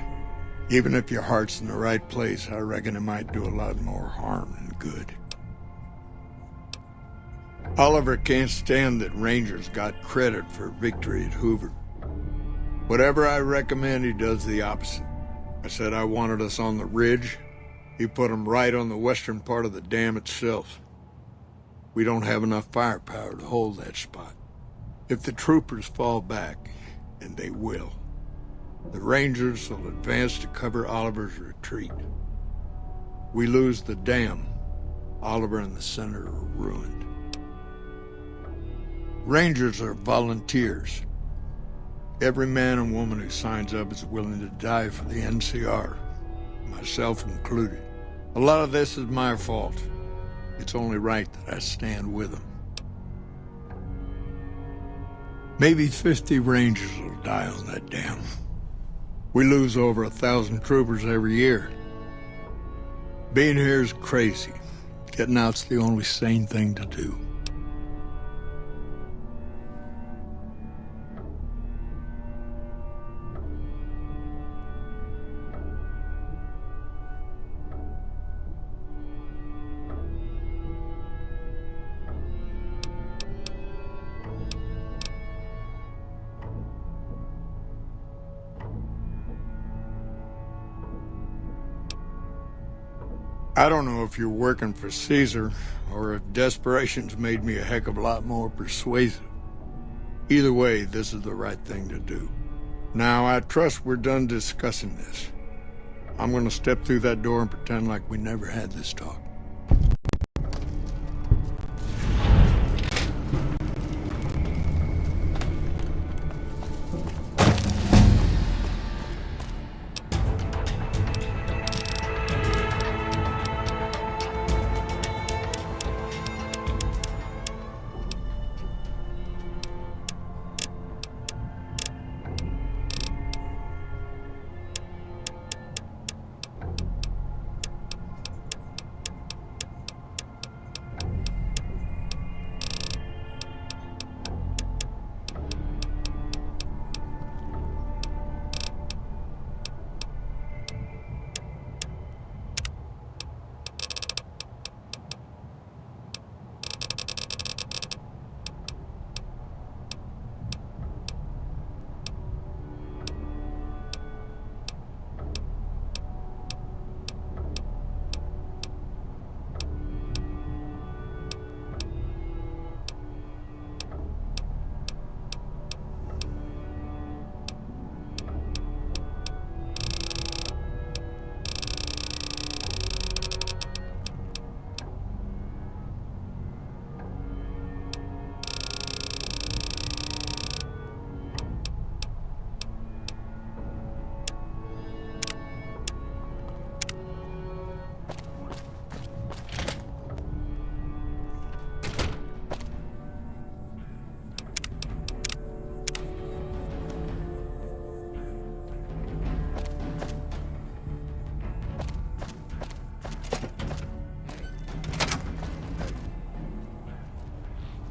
Even if your heart's in the right place, I reckon it might do a lot more harm than good. Oliver can't stand that Rangers got credit for victory at Hoover. Whatever I recommend, he does the opposite. I said I wanted us on the ridge. He put them right on the western part of the dam itself. We don't have enough firepower to hold that spot. If the troopers fall back, and they will, the Rangers will advance to cover Oliver's retreat. We lose the dam, Oliver and the center are ruined. Rangers are volunteers. Every man and woman who signs up is willing to die for the NCR, myself included. A lot of this is my fault. It's only right that I stand with them. Maybe 50 Rangers will die on that dam. We lose over 1,000 troopers every year. Being here is crazy. Getting out's the only sane thing to do. I don't know if you're working for Caesar, or if desperation's made me a heck of a lot more persuasive. Either way, this is the right thing to do. Now, I trust we're done discussing this. I'm gonna step through that door and pretend like we never had this talk.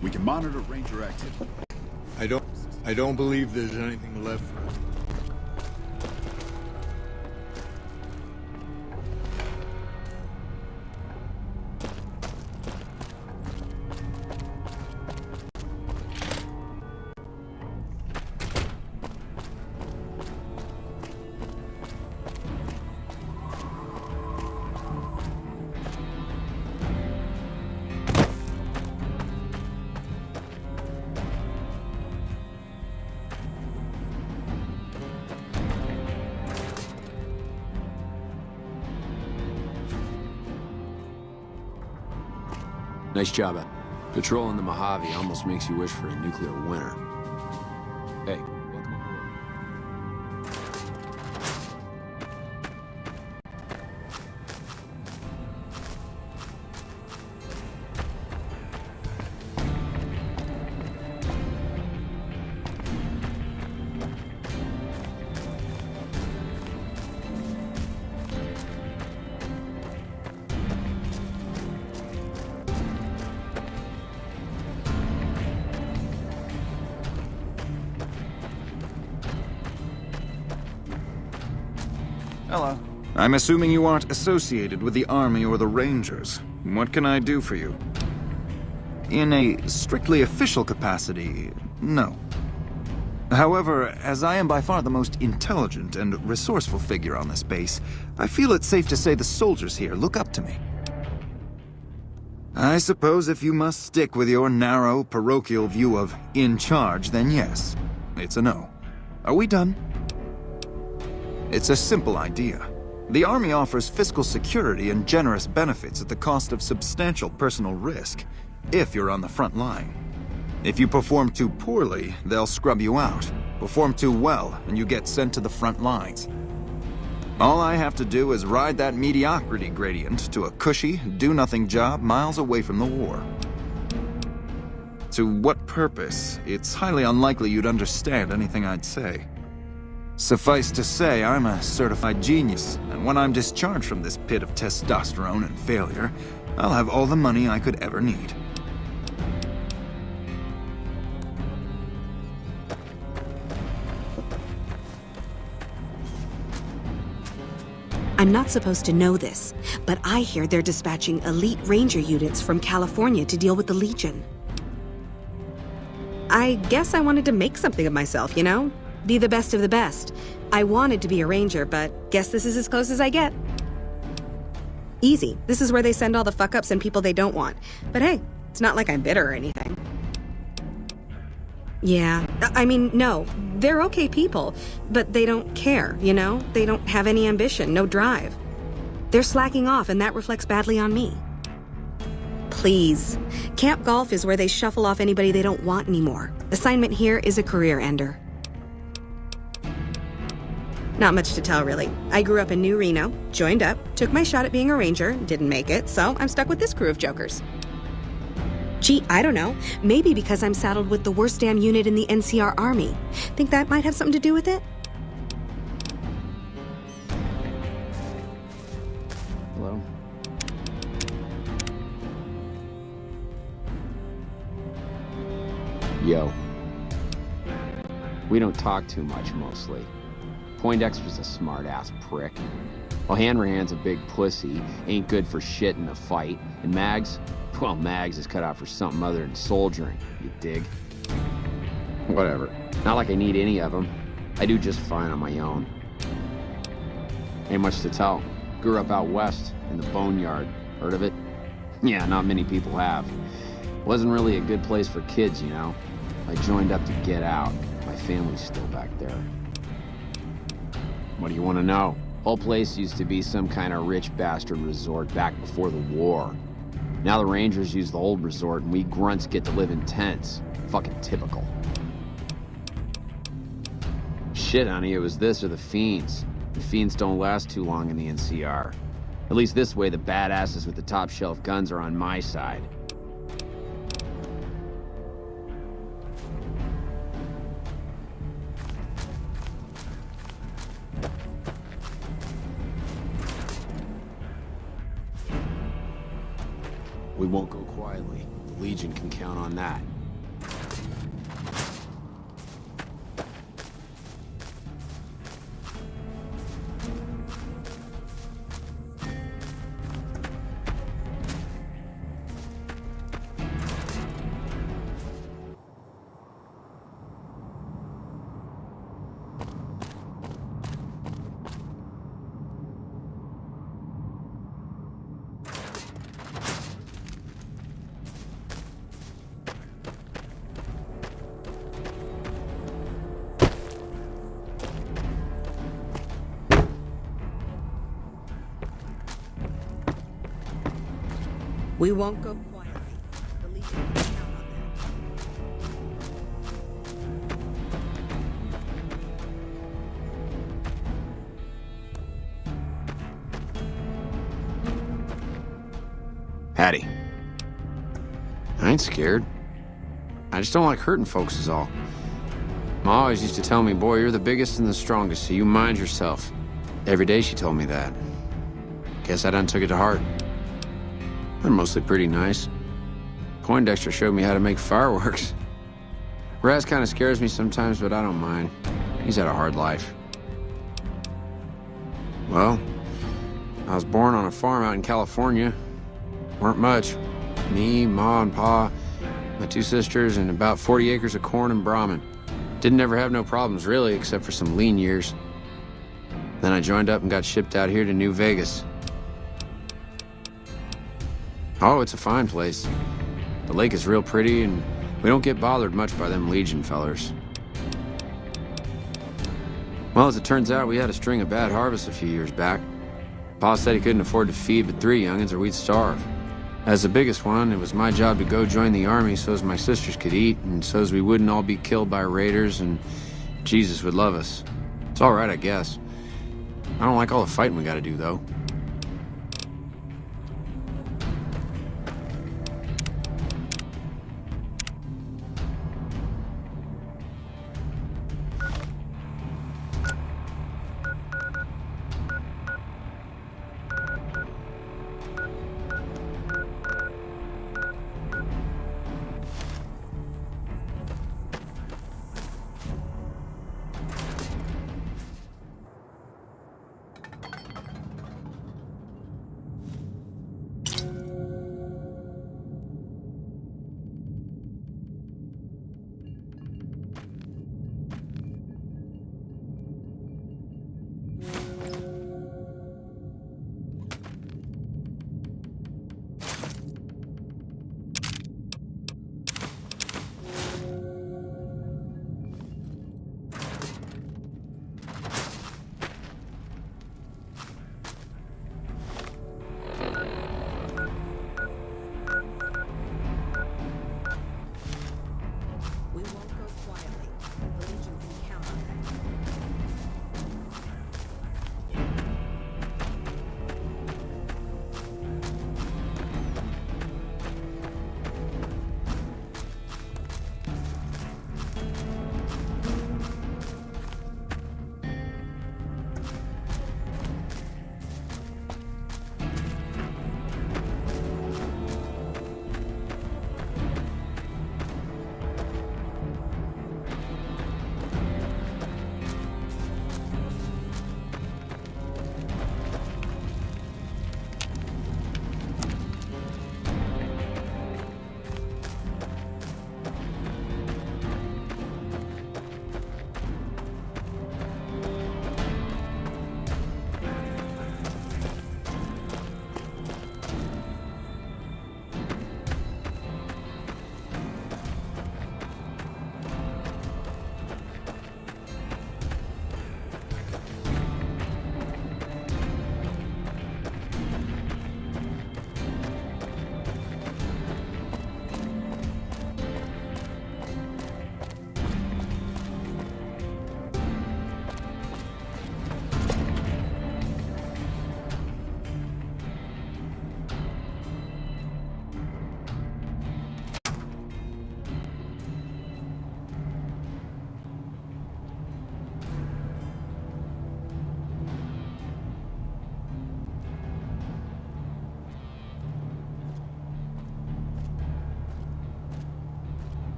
We can monitor Ranger activity. I don't believe there's anything left for us. Nice job, Ed. Patrolling the Mojave almost makes you wish for a nuclear winter. Hey, welcome aboard. Hello. I'm assuming you aren't associated with the Army or the Rangers. What can I do for you? In a strictly official capacity, no. However, as I am by far the most intelligent and resourceful figure on this base, I feel it's safe to say the soldiers here look up to me. I suppose if you must stick with your narrow, parochial view of in charge, then yes, it's a no. Are we done? It's a simple idea. The Army offers fiscal security and generous benefits at the cost of substantial personal risk, if you're on the front line. If you perform too poorly, they'll scrub you out. Perform too well, and you get sent to the front lines. All I have to do is ride that mediocrity gradient to a cushy, do-nothing job miles away from the war. To what purpose? It's highly unlikely you'd understand anything I'd say. Suffice to say, I'm a certified genius, and when I'm discharged from this pit of testosterone and failure, I'll have all the money I could ever need. I'm not supposed to know this, but I hear they're dispatching elite ranger units from California to deal with the Legion. I guess I wanted to make something of myself, you know? Be the best of the best. I wanted to be a ranger, but guess this is as close as I get. Easy. This is where they send all the fuck-ups and people they don't want. But hey, it's not like I'm bitter or anything. Yeah, I mean, no, they're okay people, but they don't care, you know? They don't have any ambition, no drive. They're slacking off, and that reflects badly on me. Please. Camp Golf is where they shuffle off anybody they don't want anymore. Assignment here is a career ender. Not much to tell, really. I grew up in New Reno, joined up, took my shot at being a ranger, didn't make it, so I'm stuck with this crew of jokers. Gee, I don't know. Maybe because I'm saddled with the worst damn unit in the NCR Army. Think that might have something to do with it? Hello? Yo. We don't talk too much, mostly. Poindexter's a smart-ass prick. While Hanrahan's a big pussy, ain't good for shit in a fight. And Mags? Well, Mags is cut out for something other than soldiering, you dig? Whatever. Not like I need any of them. I do just fine on my own. Ain't much to tell. Grew up out west, in the Boneyard. Heard of it? Yeah, not many people have. Wasn't really a good place for kids, you know? I joined up to get out. My family's still back there. What do you want to know? Whole place used to be some kind of rich bastard resort back before the war. Now the Rangers use the old resort and we grunts get to live in tents. Fucking typical. Shit, honey, it was this or the Fiends. The Fiends don't last too long in the NCR. At least this way the badasses with the top shelf guns are on my side. We won't go quietly. The Legion can count on that. We won't go quietly. The Legion can count on Hattie. I ain't scared. I just don't like hurting folks is all. Ma always used to tell me, boy, you're the biggest and the strongest, so you mind yourself. Every day she told me that. Guess I done took it to heart. They're mostly pretty nice. Poindexter showed me how to make fireworks. Raz kind of scares me sometimes, but I don't mind. He's had a hard life. Well, I was born on a farm out in California. Weren't much. Me, Ma, and Pa, my 2 sisters, and about 40 acres of corn and Brahmin. Didn't ever have no problems, really, except for some lean years. Then I joined up and got shipped out here to New Vegas. Oh, it's a fine place. The lake is real pretty, and we don't get bothered much by them Legion fellers. Well, as it turns out, we had a string of bad harvests a few years back. Pa said he couldn't afford to feed but 3 youngins or we'd starve. As the biggest one, it was my job to go join the army so's my sisters could eat, and so's we wouldn't all be killed by raiders, and Jesus would love us. It's all right, I guess. I don't like all the fighting we gotta do, though.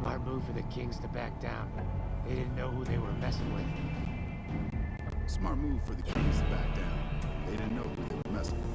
Smart move for the Kings to back down. They didn't know who they were messing with. Smart move for the Kings to back down. They didn't know who they were messing with.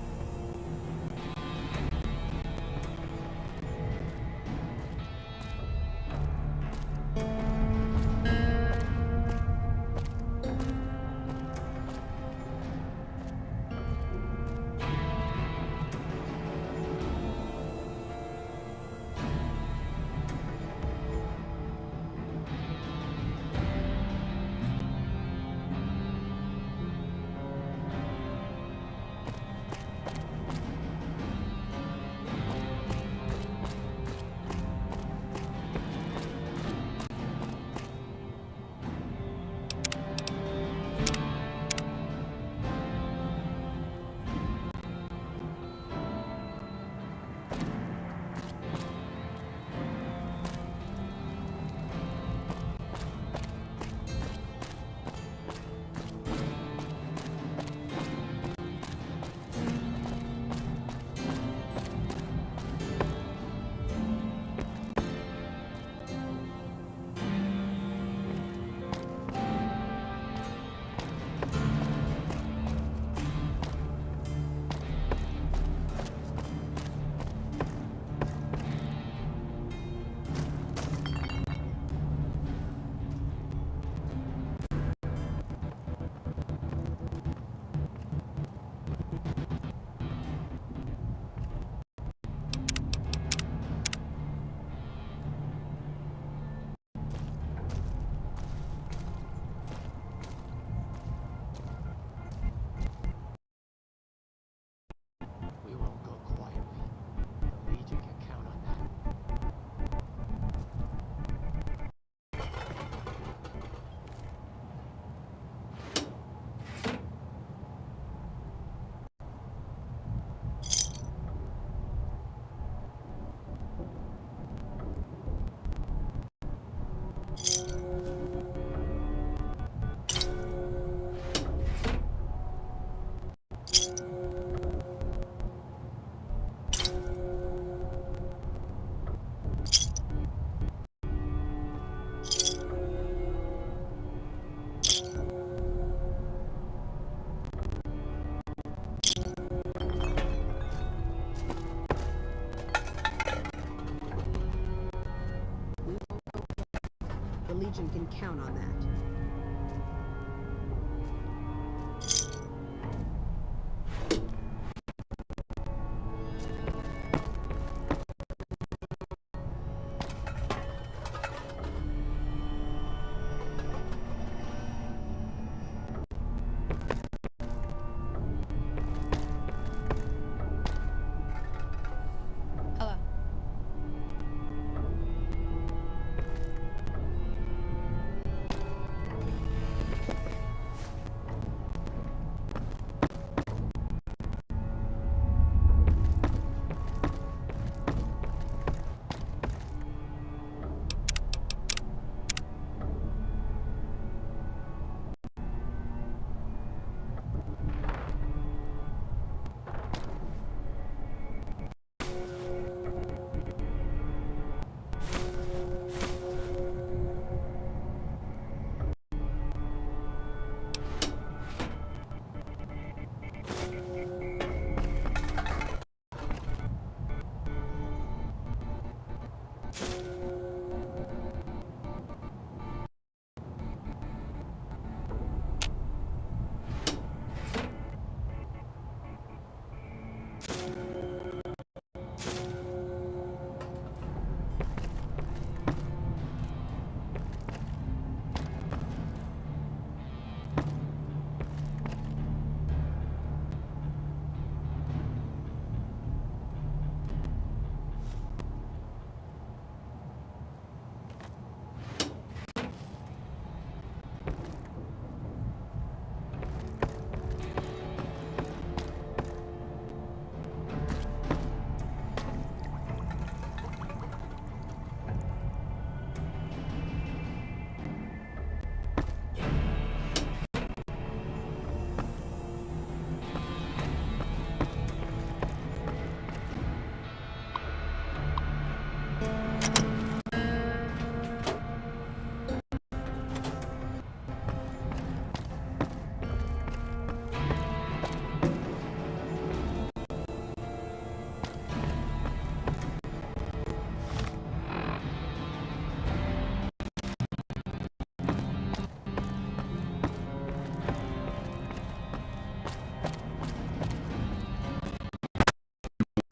We won't go quietly. The Legion can count on that. The Legion can count on that. Hello.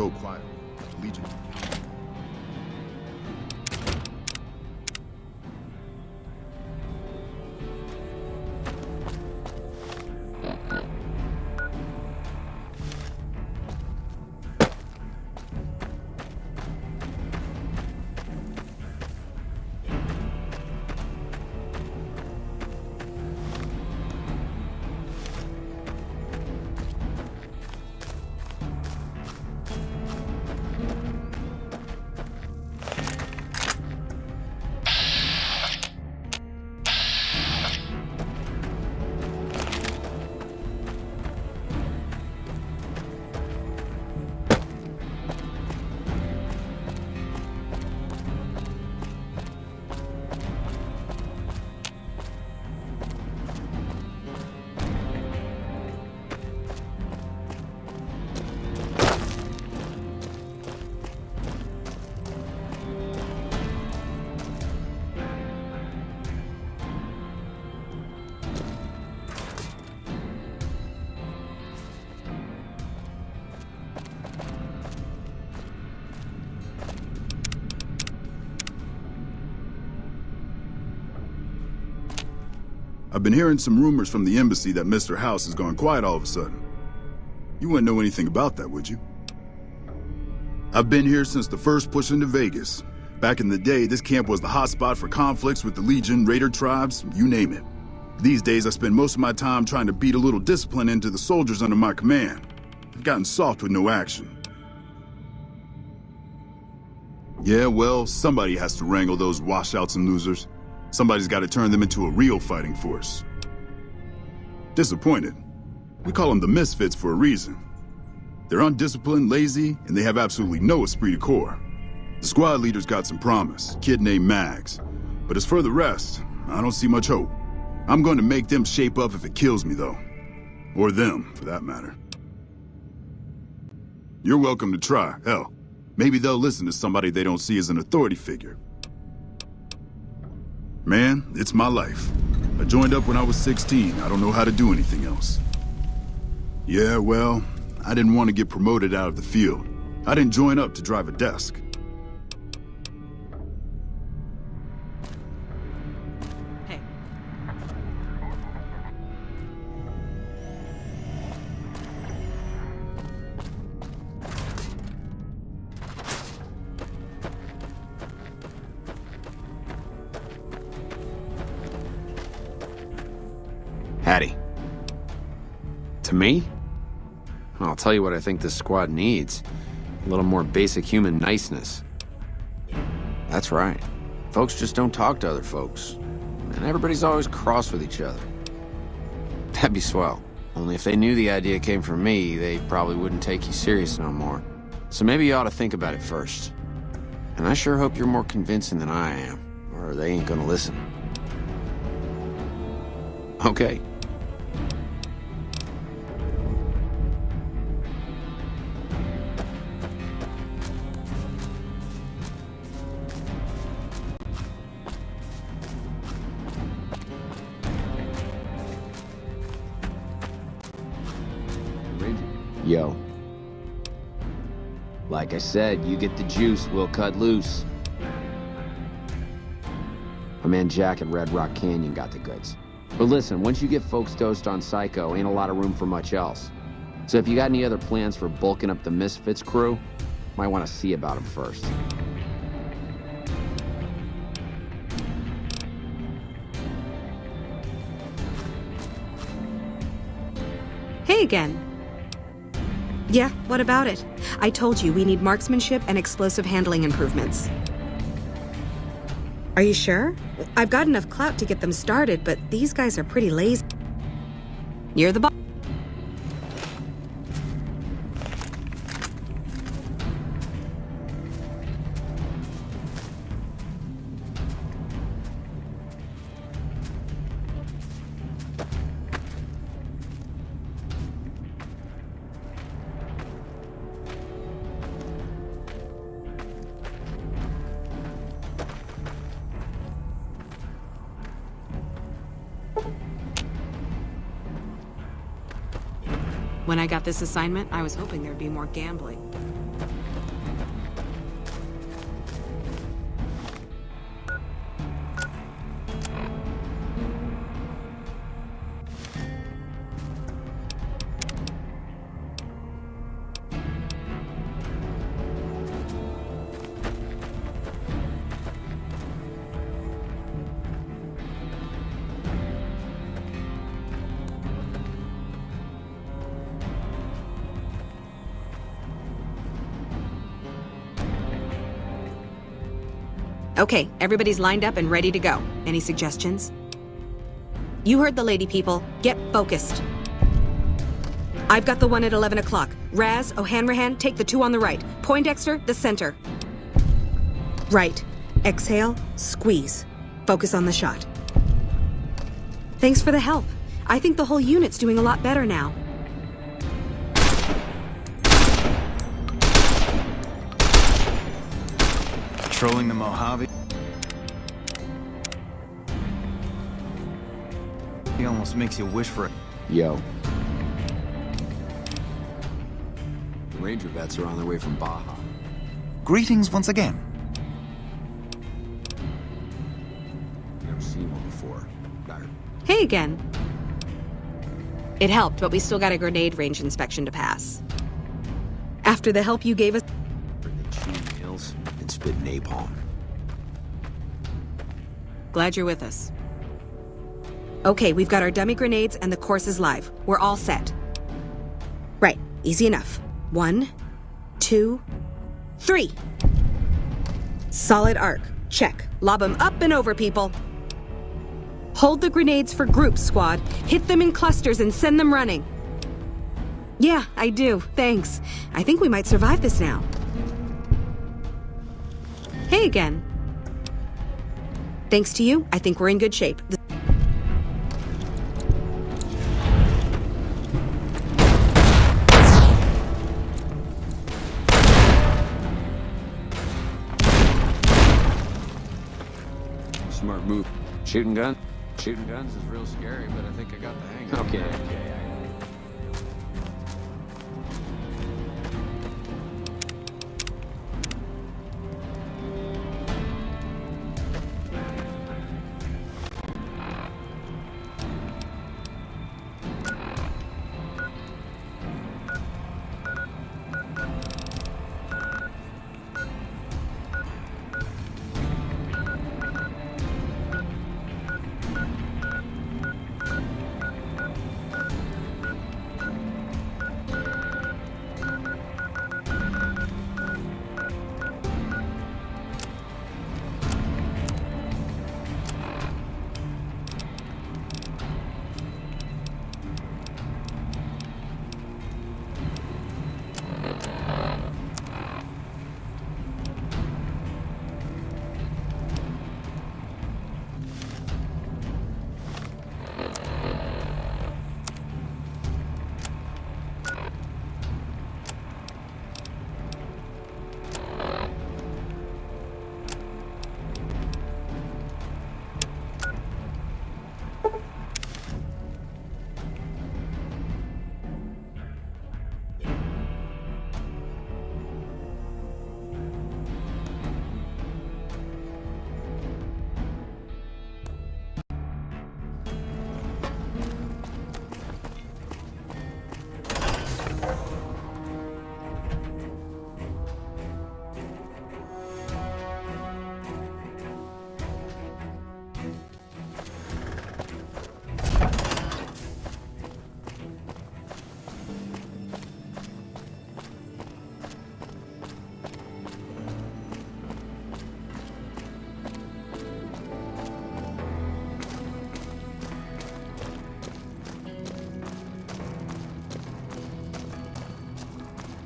Go quietly. The Legion. I've been hearing some rumors from the embassy that Mr. House has gone quiet all of a sudden. You wouldn't know anything about that, would you? I've been here since the first push into Vegas. Back in the day, this camp was the hotspot for conflicts with the Legion, Raider tribes, you name it. These days, I spend most of my time trying to beat a little discipline into the soldiers under my command. I've gotten soft with no action. Yeah, well, somebody has to wrangle those washouts and losers. Somebody's got to turn them into a real fighting force. Disappointed. We call them the Misfits for a reason. They're undisciplined, lazy, and they have absolutely no esprit de corps. The squad leader's got some promise, kid named Mags. But as for the rest, I don't see much hope. I'm going to make them shape up if it kills me, though. Or them, for that matter. You're welcome to try. Hell, maybe they'll listen to somebody they don't see as an authority figure. Man, it's my life. I joined up when I was 16. I don't know how to do anything else. Yeah, well, I didn't want to get promoted out of the field. I didn't join up to drive a desk. Hey. Hattie. To me? I'll tell you what I think this squad needs. A little more basic human niceness. That's right. Folks just don't talk to other folks. And everybody's always cross with each other. That'd be swell. Only if they knew the idea came from me, they probably wouldn't take you serious no more. So maybe you ought to think about it first. And I sure hope you're more convincing than I am, or they ain't gonna listen. Okay. Yo. Like I said, you get the juice, we'll cut loose. My man Jack at Red Rock Canyon got the goods. But listen, once you get folks dosed on Psycho, ain't a lot of room for much else. So if you got any other plans for bulking up the Misfits crew, might want to see about them first. Hey again. Yeah, what about it? I told you we need marksmanship and explosive handling improvements. Are you sure? I've got enough clout to get them started, but these guys are pretty lazy. You're the boss. When I got this assignment, I was hoping there'd be more gambling. Okay, everybody's lined up and ready to go. Any suggestions? You heard the lady, people. Get focused. I've got the one at 11 o'clock. Raz, O'Hanrahan, take the two on the right. Poindexter, the center. Right. Exhale, squeeze. Focus on the shot. Thanks for the help. I think the whole unit's doing a lot better now. Patrolling the Mojave. He almost makes you wish for it. Yo. The Ranger vets are on their way from Baja. Greetings once again. Never seen one before. Better. Hey again. It helped, but we still got a grenade range inspection to pass. After the help you gave us... Bring the chew nails and spit napalm. Glad you're with us. Okay, we've got our dummy grenades and the course is live. We're all set. Right, easy enough. 1, 2, 3. Solid arc. Check. Lob them up and over, people. Hold the grenades for groups, squad. Hit them in clusters and send them running. Yeah, I do. Thanks. I think we might survive this now. Hey again. Thanks to you, I think we're in good shape. Smart move. Shooting guns is real scary, but I think I got the hang of it. Okay.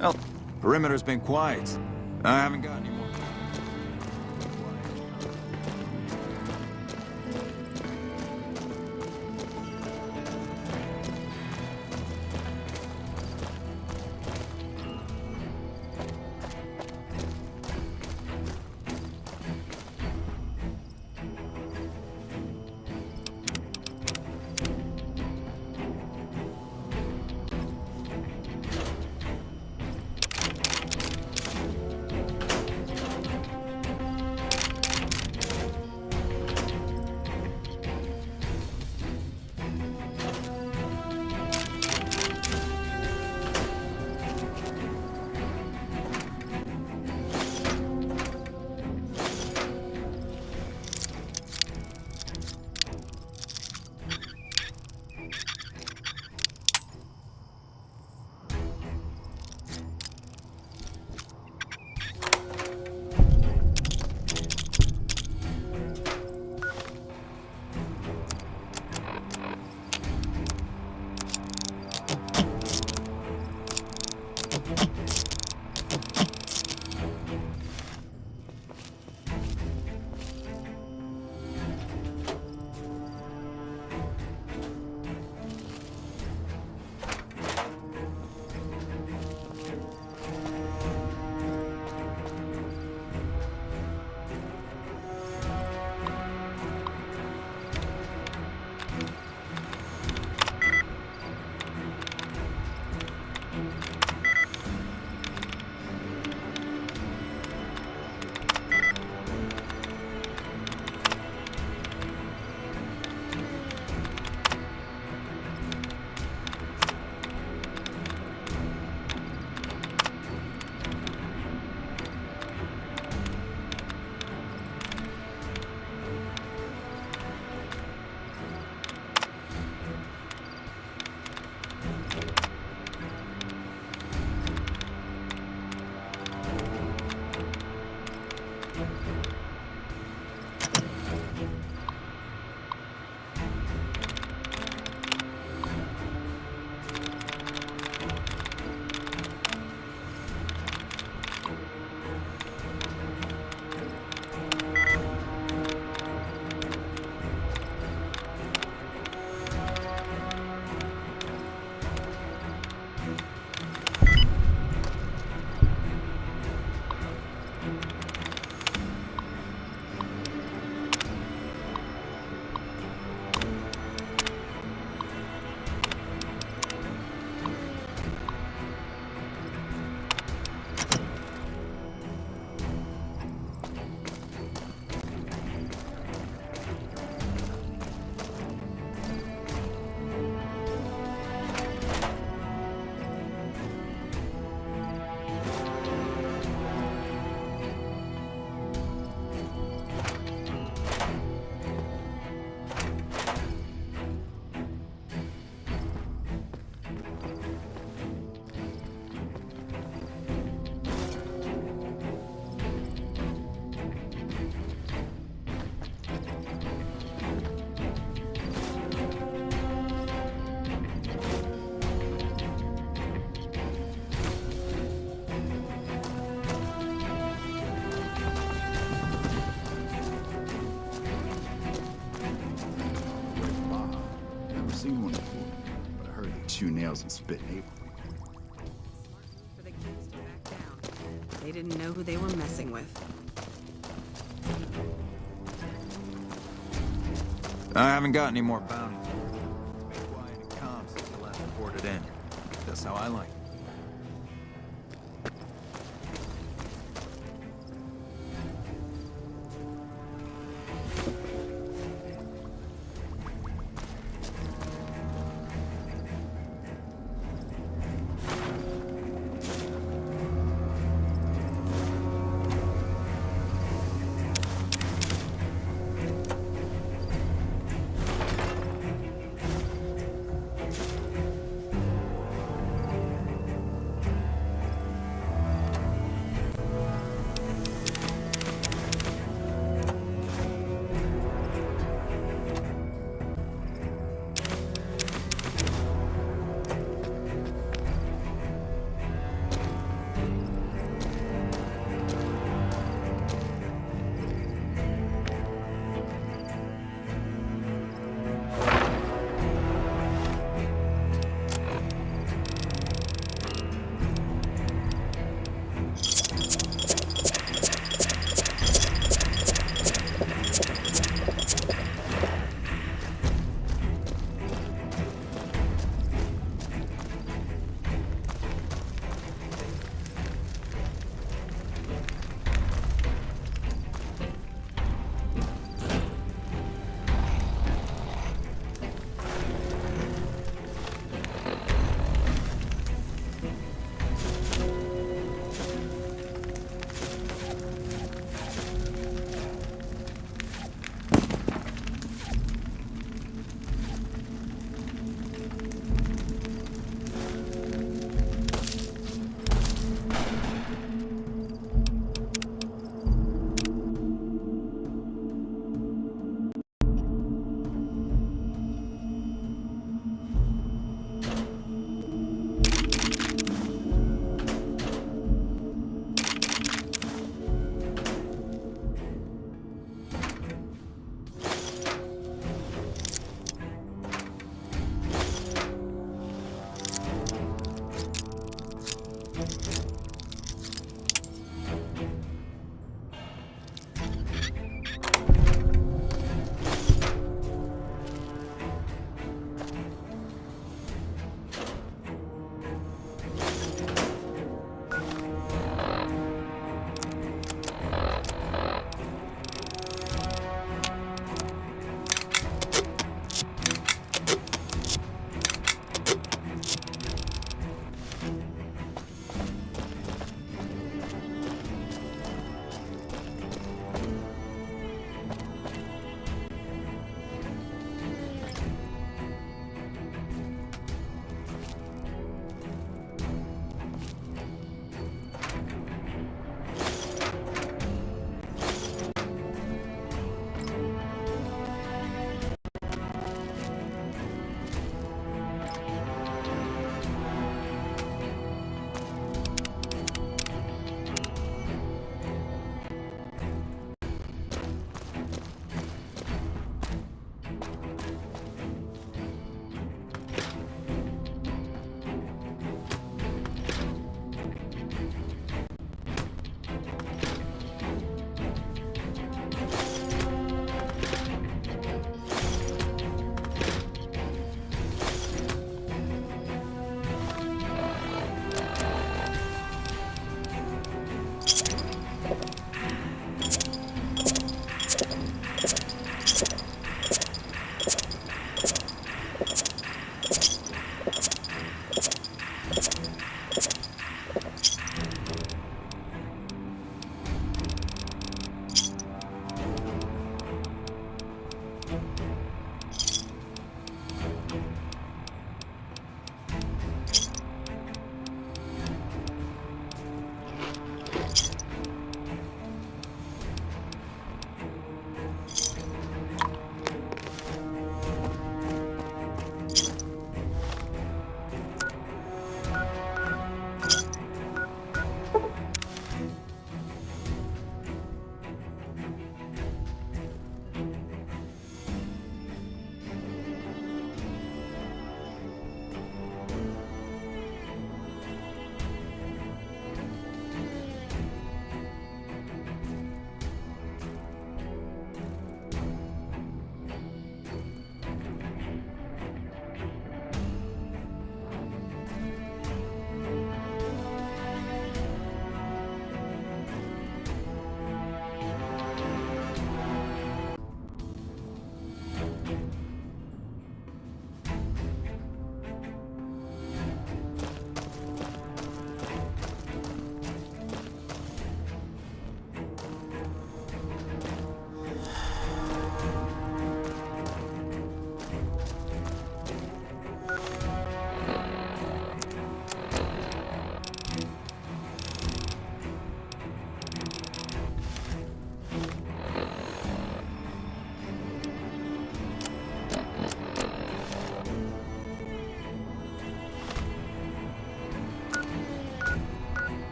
Well, perimeter's been quiet. I haven't got any more. chew nails and spit in April. For the kids to back down. They didn't know who they were messing with. I haven't got any more bounties. It's been quiet and calm since the last reported in. That's how I like it.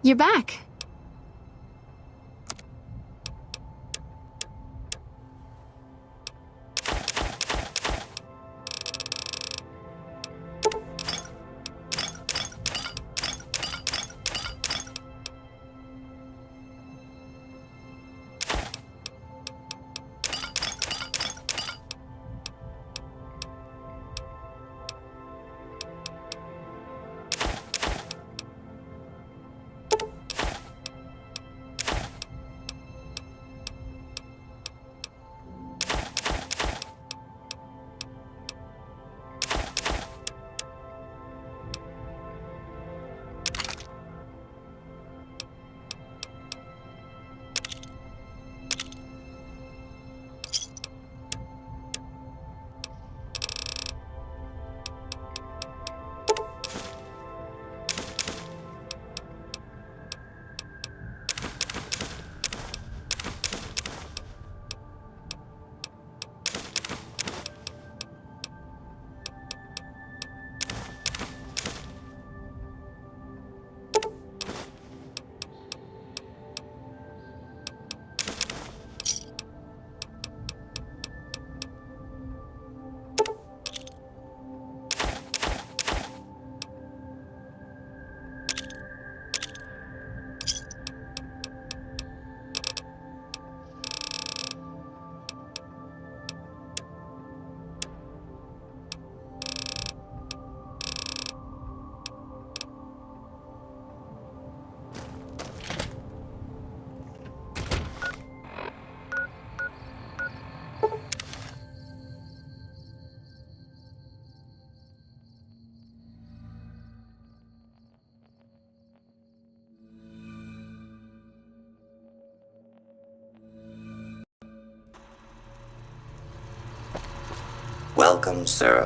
You're back. Welcome, sir.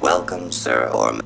Welcome, Sir Orm.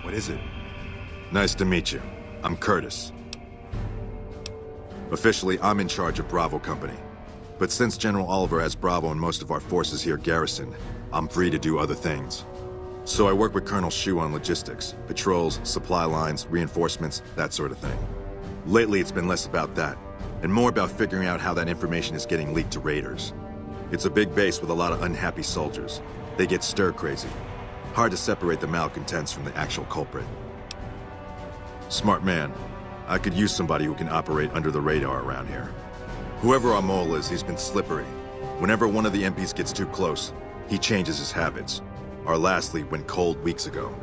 What is it? Nice to meet you. I'm Curtis. Officially, I'm in charge of Bravo Company. But since General Oliver has Bravo and most of our forces here garrisoned, I'm free to do other things. So I work with Colonel Shu on logistics, patrols, supply lines, reinforcements, that sort of thing. Lately, it's been less about that, and more about figuring out how that information is getting leaked to raiders. It's a big base with a lot of unhappy soldiers. They get stir-crazy. Hard to separate the malcontents from the actual culprit. Smart man. I could use somebody who can operate under the radar around here. Whoever our mole is, he's been slippery. Whenever one of the MPs gets too close, He changes his habits. Our last lead went cold weeks ago.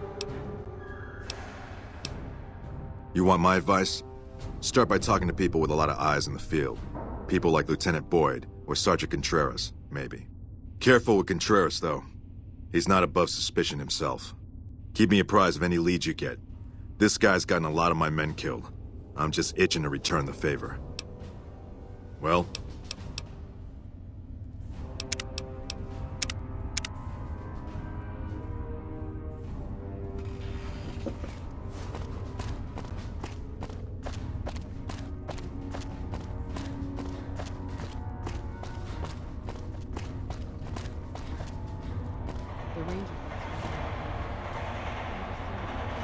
You want my advice? Start by talking to people with a lot of eyes in the field. People like Lieutenant Boyd or Sergeant Contreras, maybe. Careful with Contreras, though. He's not above suspicion himself. Keep me apprised of any leads you get. This guy's gotten a lot of my men killed. I'm just itching to return the favor. Well?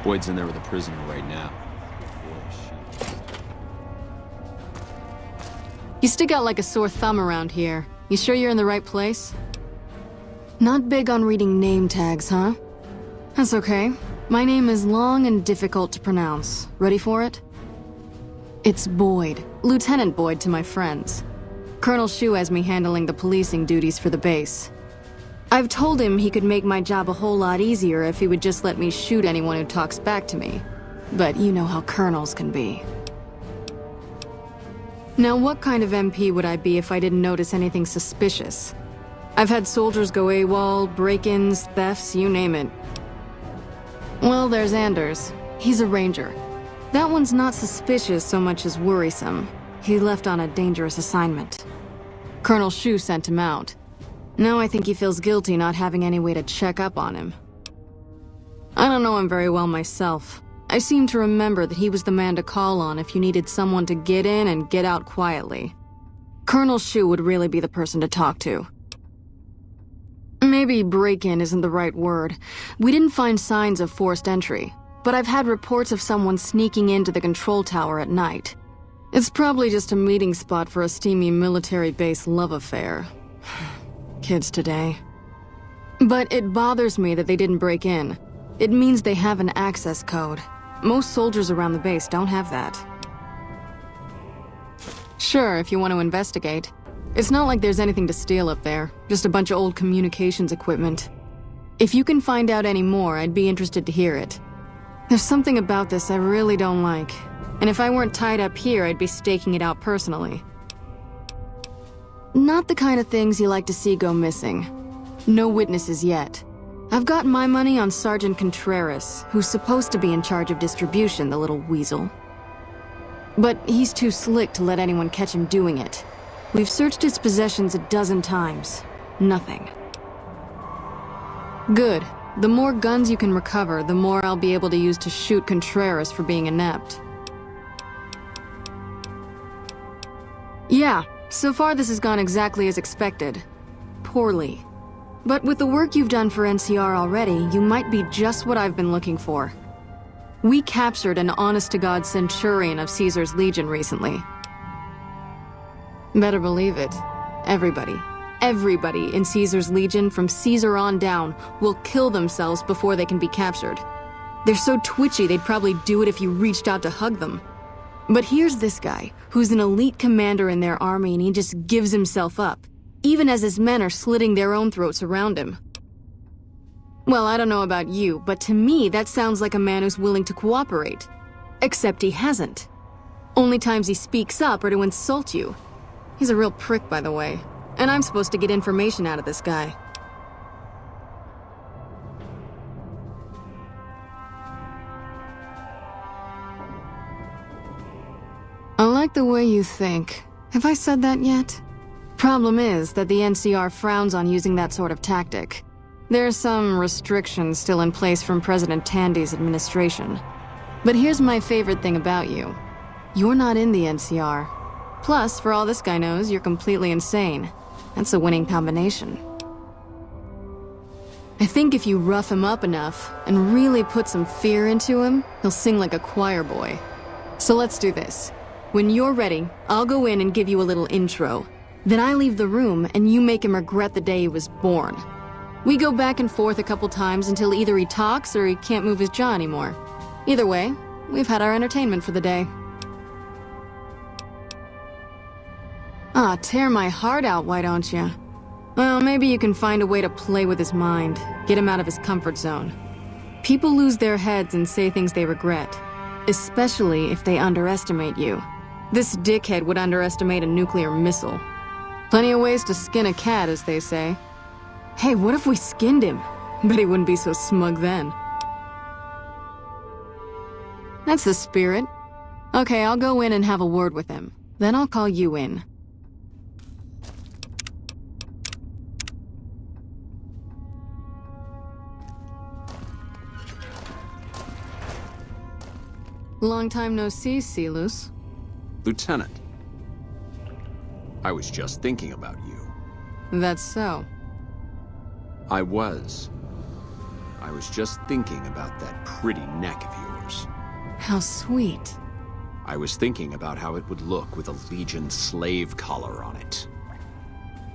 Boyd's in there with a prisoner right now. You stick out like a sore thumb around here. You sure you're in the right place? Not big on reading name tags, huh? That's okay. My name is long and difficult to pronounce. Ready for it? It's Boyd. Lieutenant Boyd to my friends. Colonel Shu has me handling the policing duties for the base. I've told him he could make my job a whole lot easier if he would just let me shoot anyone who talks back to me. But you know how colonels can be. Now, what kind of MP would I be if I didn't notice anything suspicious? I've had soldiers go AWOL, break-ins, thefts, you name it. Well, there's Anders. He's a ranger. That one's not suspicious so much as worrisome. He left on a dangerous assignment. Colonel Shu sent him out. Now I think he feels guilty not having any way to check up on him. I don't know him very well myself. I seem to remember that he was the man to call on if you needed someone to get in and get out quietly. Colonel Shu would really be the person to talk to. Maybe break-in isn't the right word. We didn't find signs of forced entry, but I've had reports of someone sneaking into the control tower at night. It's probably just a meeting spot for a steamy military base love affair. Kids today. But it bothers me that they didn't break in. It means they have an access code. Most soldiers around the base don't have that. Sure, if you want to investigate. It's not like there's anything to steal up there, just a bunch of old communications equipment. If you can find out any more, I'd be interested to hear it. There's something about this I really don't like, and if I weren't tied up here, I'd be staking it out personally. Not the kind of things you like to see go missing. No witnesses yet. I've got my money on Sergeant Contreras, who's supposed to be in charge of distribution, the little weasel. But he's too slick to let anyone catch him doing it. We've searched his possessions a dozen times. Nothing. Good. The more guns you can recover, the more I'll be able to use to shoot Contreras for being inept. Yeah, so far this has gone exactly as expected. Poorly. But with the work you've done for NCR already, you might be just what I've been looking for. We captured an honest-to-God Centurion of Caesar's Legion recently. Better believe it. Everybody in Caesar's Legion from Caesar on down will kill themselves before they can be captured. They're so twitchy they'd probably do it if you reached out to hug them. But here's this guy, who's an elite commander in their army, and he just gives himself up, even as his men are slitting their own throats around him. Well, I don't know about you, but to me that sounds like a man who's willing to cooperate. Except he hasn't. Only times he speaks up are to insult you. He's a real prick, by the way, and I'm supposed to get information out of this guy. I like the way you think. Have I said that yet? Problem is that the NCR frowns on using that sort of tactic. There's some restrictions still in place from President Tandy's administration. But here's my favorite thing about you. You're not in the NCR. Plus, for all this guy knows, you're completely insane. That's a winning combination. I think if you rough him up enough and really put some fear into him, he'll sing like a choir boy. So let's do this. When you're ready, I'll go in and give you a little intro. Then I leave the room and you make him regret the day he was born. We go back and forth a couple times until either he talks or he can't move his jaw anymore. Either way, we've had our entertainment for the day. Ah, tear my heart out, why don't you? Well, maybe you can find a way to play with his mind, get him out of his comfort zone. People lose their heads and say things they regret, especially if they underestimate you. This dickhead would underestimate a nuclear missile. Plenty of ways to skin a cat, as they say. Hey, what if we skinned him? Bet he wouldn't be so smug then. That's the spirit. Okay, I'll go in and have a word with him. Then I'll call you in. Long time no see, Silus. Lieutenant, I was just thinking about you. That's so. I was just thinking about that pretty neck of yours. How sweet. I was thinking about how it would look with a Legion slave collar on it.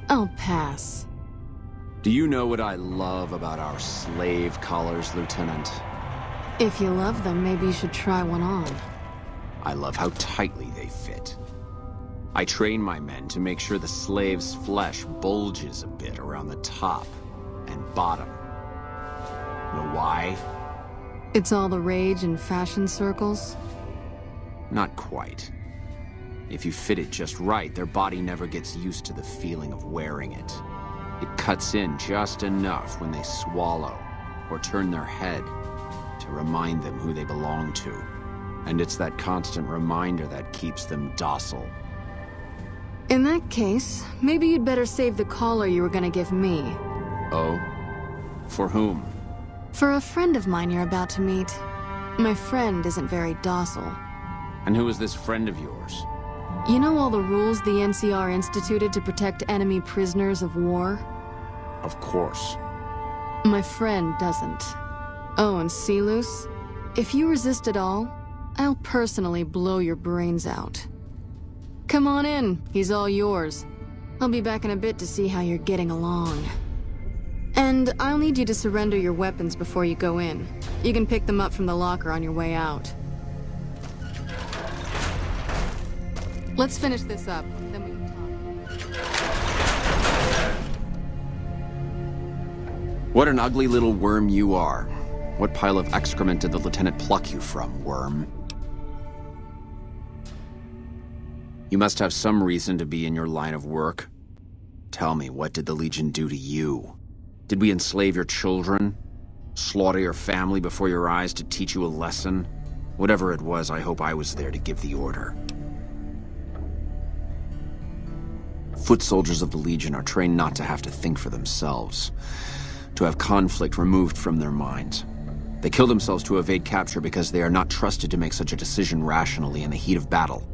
I'll pass. Do you know what I love about our slave collars, Lieutenant? If you love them, maybe you should try one on. I love how tightly they fit. I train my men to make sure the slave's flesh bulges a bit around the top and bottom. Know why? It's all the rage in fashion circles? Not quite. If you fit it just right, their body never gets used to the feeling of wearing it. It cuts in just enough when they swallow or turn their head to remind them who they belong to. And it's that constant reminder that keeps them docile. In that case, maybe you'd better save the collar you were gonna give me. Oh? For whom? For a friend of mine you're about to meet. My friend isn't very docile. And who is this friend of yours? You know all the rules the NCR instituted to protect enemy prisoners of war? Of course. My friend doesn't. Oh, and Silus, if you resist at all, I'll personally blow your brains out. Come on in, he's all yours. I'll be back in a bit to see how you're getting along. And I'll need you to surrender your weapons before you go in. You can pick them up from the locker on your way out. Let's finish this up, then we can talk. What an ugly little worm you are. What pile of excrement did the lieutenant pluck you from, worm? You must have some reason to be in your line of work. Tell me, what did the Legion do to you? Did we enslave your children? Slaughter your family before your eyes to teach you a lesson? Whatever it was, I hope I was there to give the order. Foot soldiers of the Legion are trained not to have to think for themselves, to have conflict removed from their minds. They kill themselves to evade capture because they are not trusted to make such a decision rationally in the heat of battle.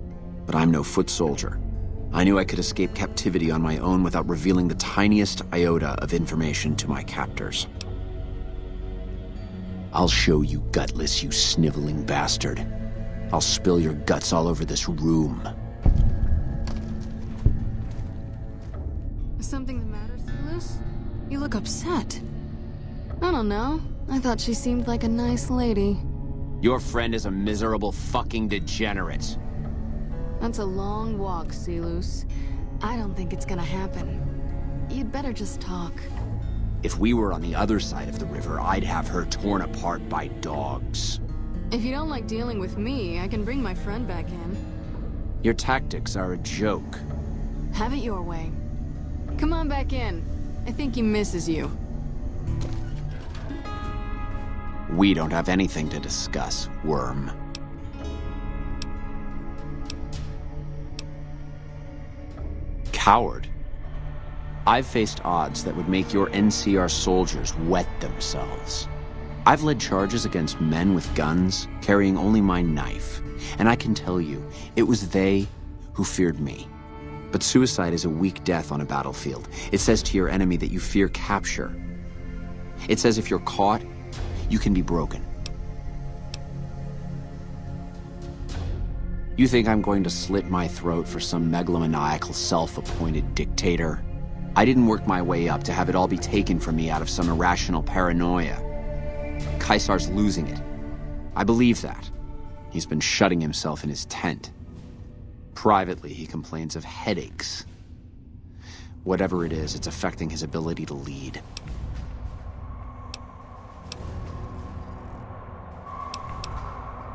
But I'm no foot soldier. I knew I could escape captivity on my own without revealing the tiniest iota of information to my captors. I'll show you, Gutless, you sniveling bastard. I'll spill your guts all over this room. Is something the matter, Silus? You look upset. I don't know. I thought she seemed like a nice lady. Your friend is a miserable fucking degenerate. That's a long walk, Silus. I don't think it's gonna happen. You'd better just talk. If we were on the other side of the river, I'd have her torn apart by dogs. If you don't like dealing with me, I can bring my friend back in. Your tactics are a joke. Have it your way. Come on back in. I think he misses you. We don't have anything to discuss, worm. Coward. I've faced odds that would make your NCR soldiers wet themselves. I've led charges against men with guns, carrying only my knife. And I can tell you, it was they who feared me. But suicide is a weak death on a battlefield. It says to your enemy that you fear capture. It says if you're caught, you can be broken. You think I'm going to slit my throat for some megalomaniacal self-appointed dictator? I didn't work my way up to have it all be taken from me out of some irrational paranoia. Caesar's losing it. I believe that. He's been shutting himself in his tent. Privately, he complains of headaches. Whatever it is, it's affecting his ability to lead.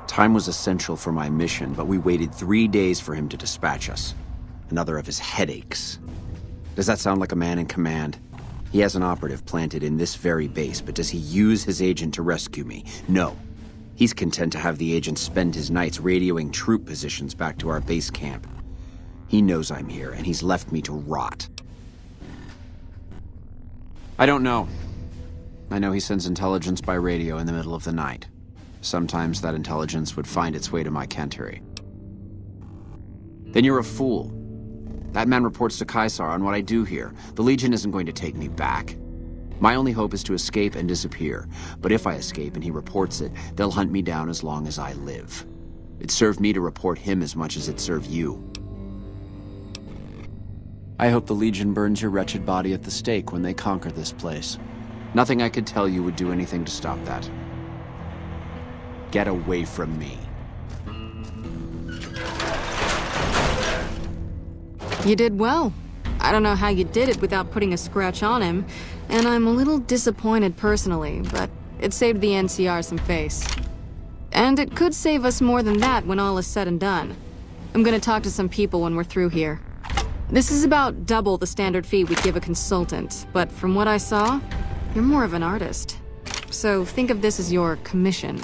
Time was essential for my mission, but we waited 3 days for him to dispatch us. Another of his headaches. Does that sound like a man in command? He has an operative planted in this very base, but does he use his agent to rescue me? No. He's content to have the agent spend his nights radioing troop positions back to our base camp. He knows I'm here, and he's left me to rot. I don't know. I know he sends intelligence by radio in the middle of the night. Sometimes that intelligence would find its way to my Canteri. Then you're a fool. That man reports to Caesar on what I do here. The Legion isn't going to take me back. My only hope is to escape and disappear. But if I escape and he reports it, they'll hunt me down as long as I live. It served me to report him as much as it served you. I hope the Legion burns your wretched body at the stake when they conquer this place. Nothing I could tell you would do anything to stop that. Get away from me. You did well. I don't know how you did it without putting a scratch on him, and I'm a little disappointed personally, but it saved the NCR some face. And it could save us more than that when all is said and done. I'm gonna talk to some people when we're through here. This is about double the standard fee we'd give a consultant, but from what I saw, you're more of an artist. So think of this as your commission.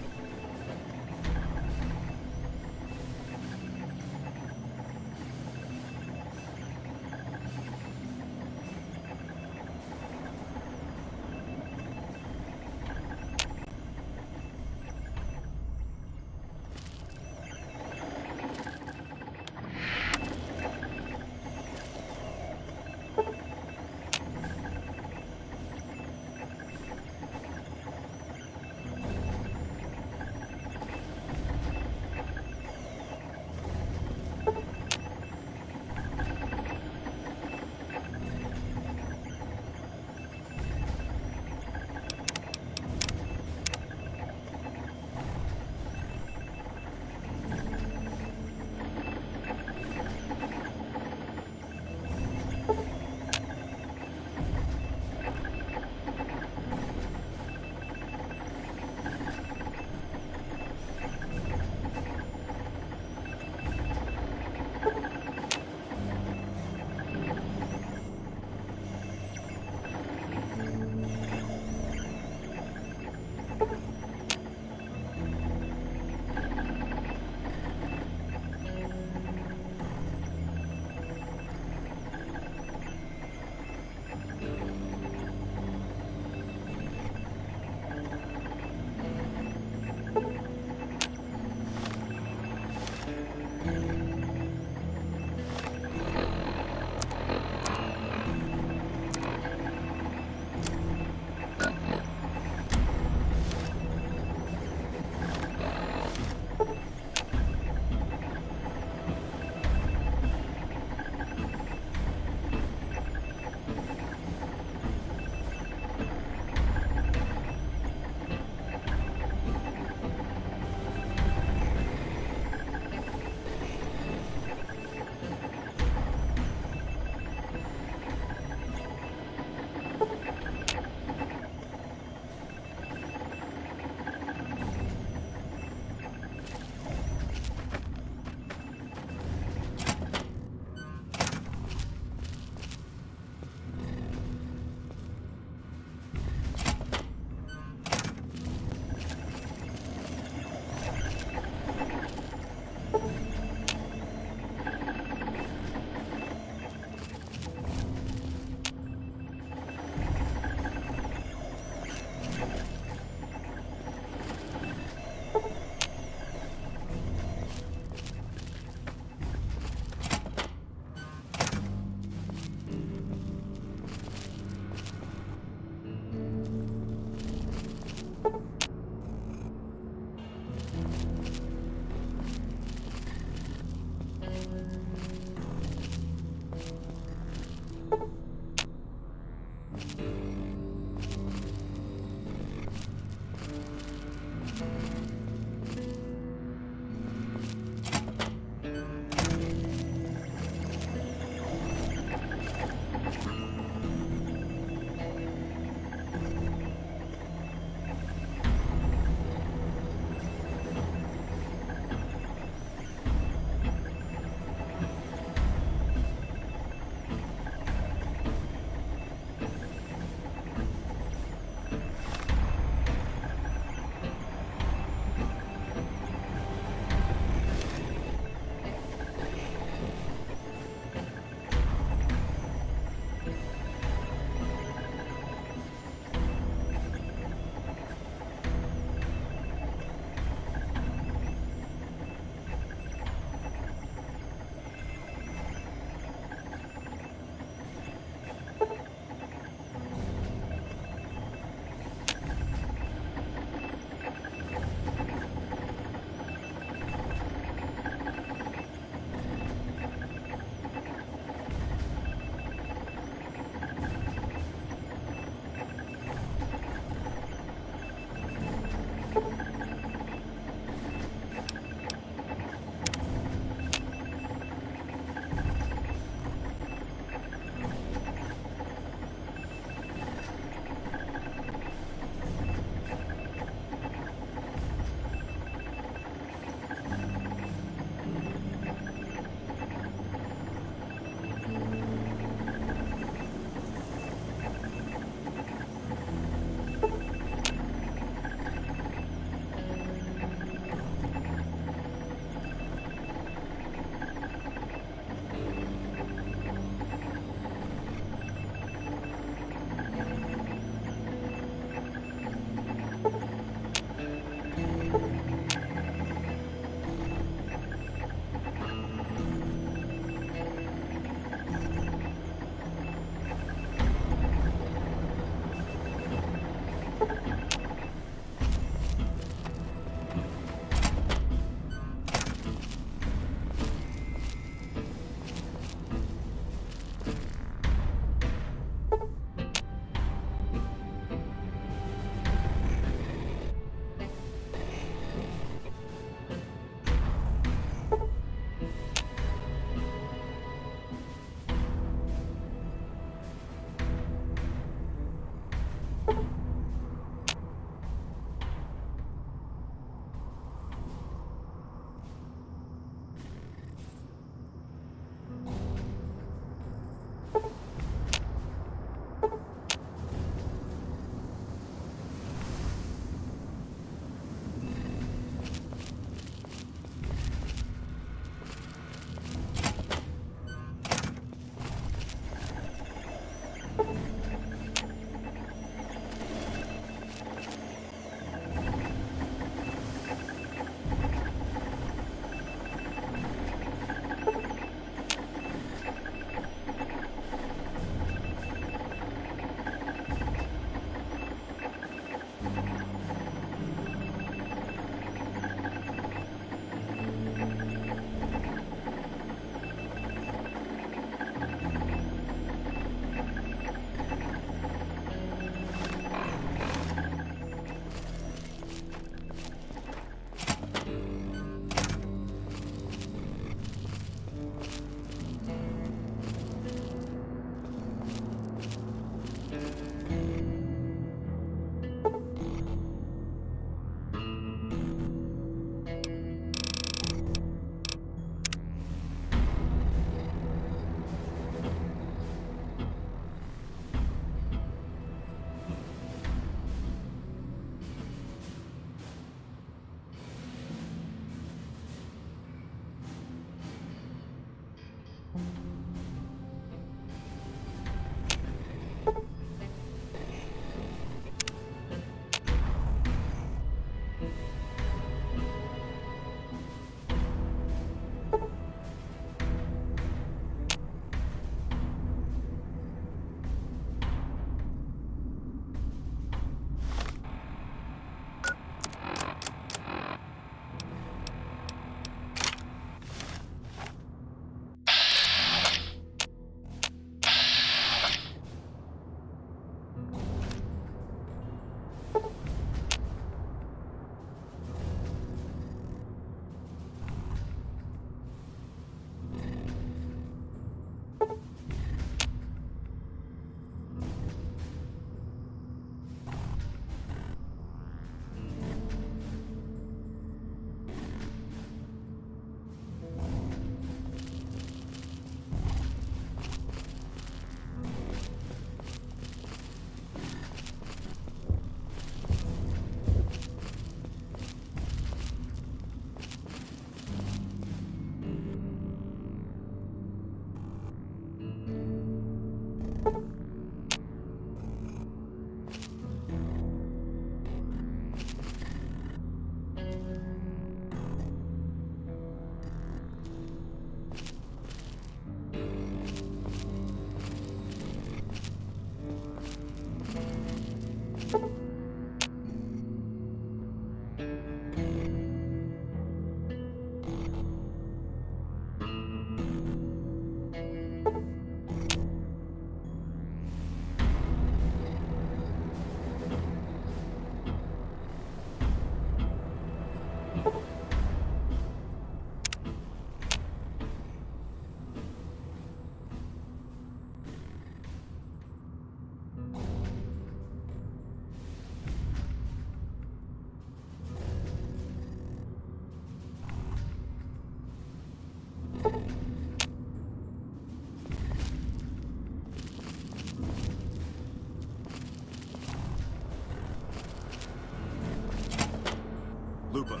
Lupa,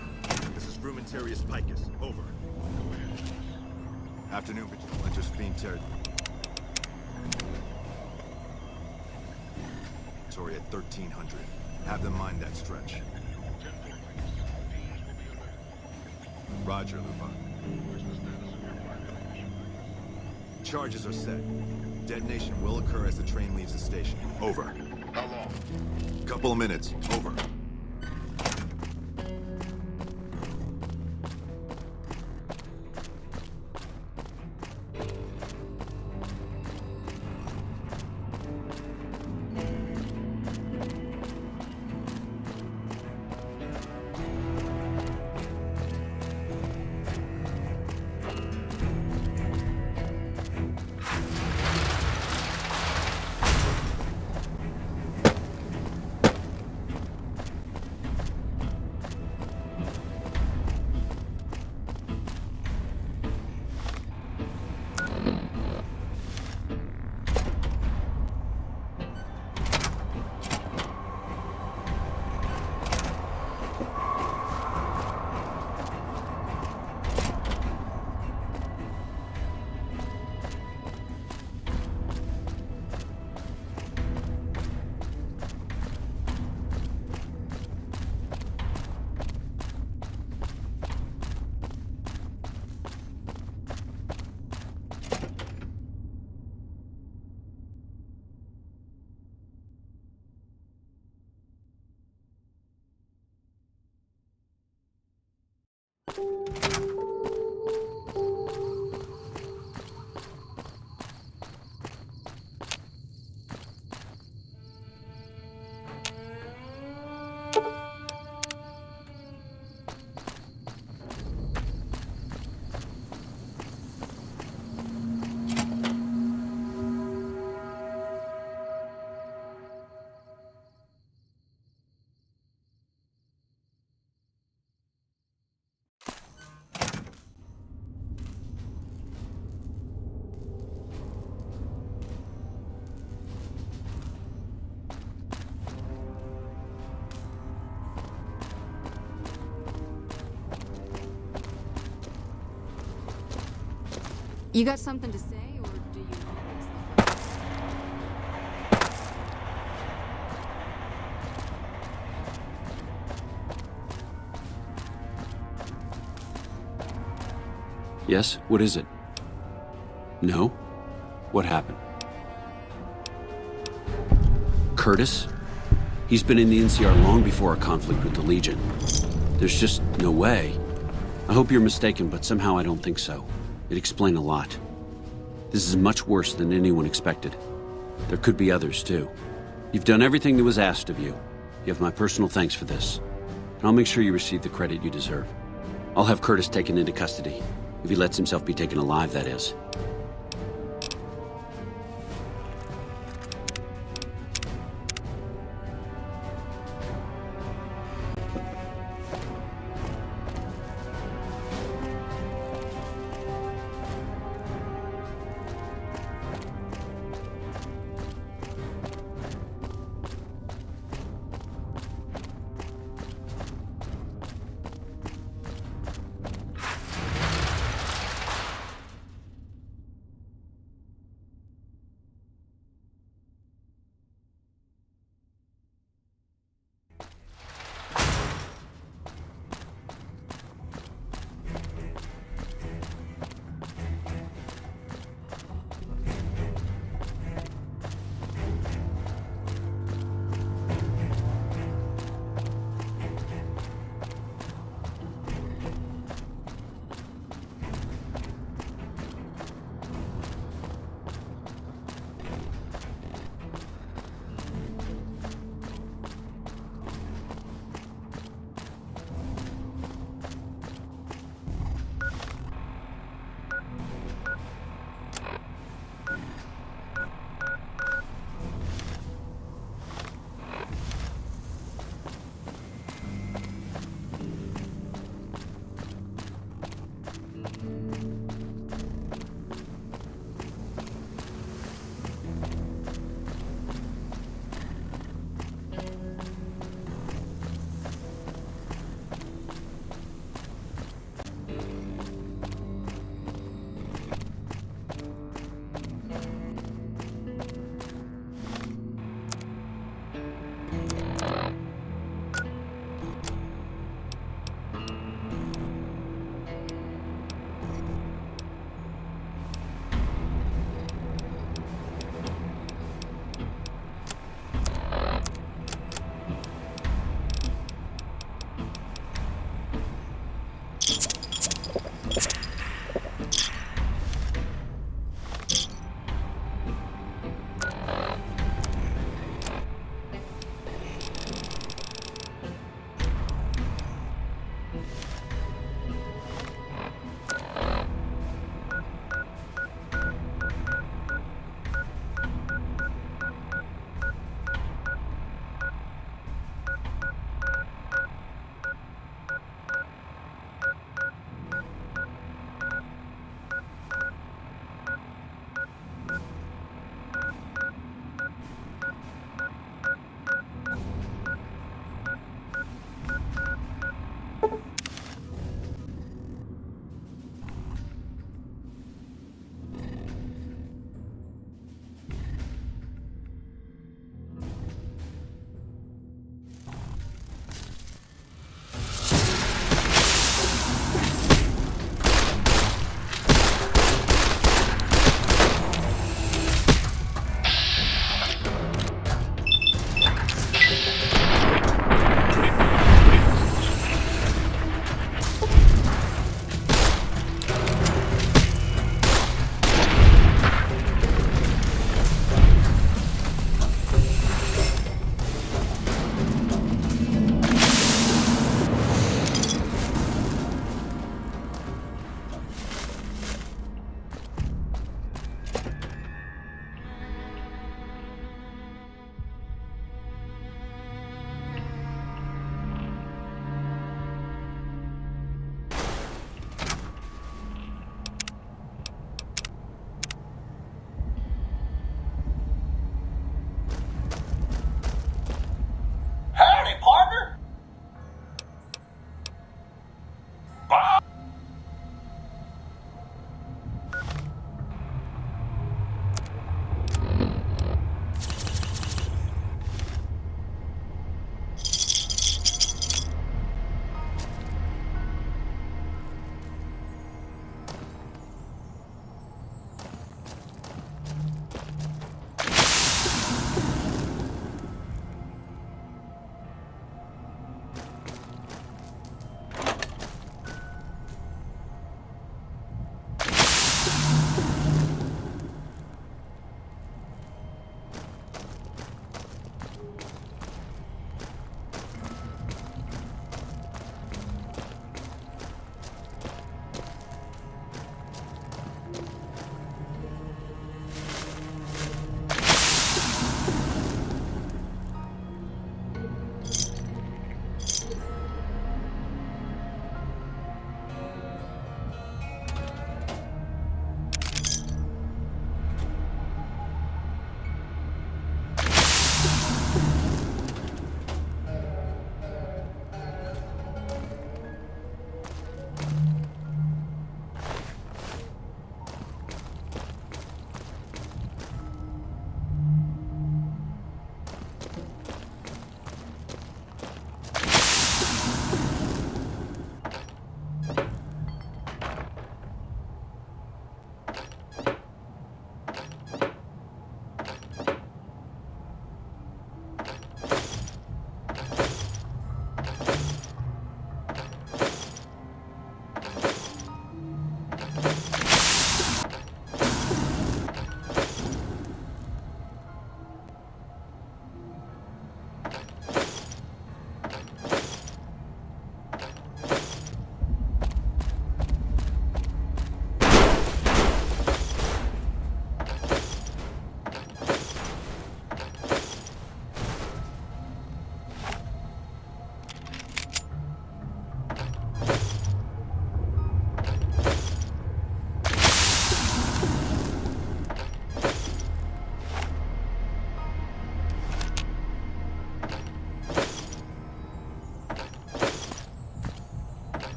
this is Frumentarius Picus. Over. Afternoon, Patrol. Enter Fiend Territory at 1300. Have them mind that stretch. Roger, Lupa. Charges are set. Detonation will occur as the train leaves the station. Over. How long? Couple of minutes. Over. You got something to say, or do you want to make stuff up? Yes? What is it? No? What happened? Curtis? He's been in the NCR long before our conflict with the Legion. There's just no way. I hope you're mistaken, but somehow I don't think so. It'd explain a lot. This is much worse than anyone expected. There could be others, too. You've done everything that was asked of you. You have my personal thanks for this. And I'll make sure you receive the credit you deserve. I'll have Curtis taken into custody. If he lets himself be taken alive, that is.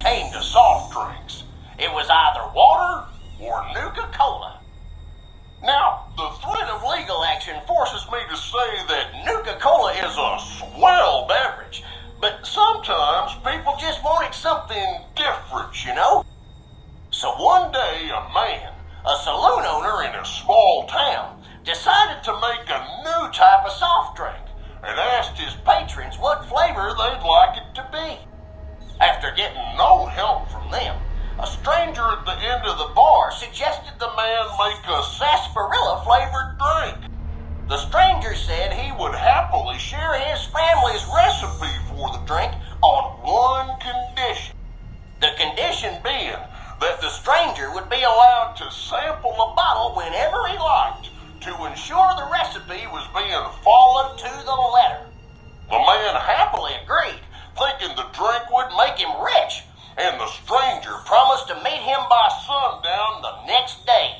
pertained to soft drinks. It was either water or Nuka-Cola. Now, the threat of legal action forces me to say that Nuka-Cola is a swell beverage, but sometimes people just wanted something different, you know? So one day, a man, a saloon owner in a small town, decided to make a new type of soft drink and asked his patrons what flavor they'd like it to be. After getting no help from them, a stranger at the end of the bar suggested the man make a sarsaparilla-flavored drink. The stranger said he would happily share his family's recipe for the drink on one condition. The condition being that the stranger would be allowed to sample the bottle whenever he liked to ensure the recipe was being followed to the letter. The man happily agreed, thinking the drink would make him rich, and the stranger promised to meet him by sundown the next day.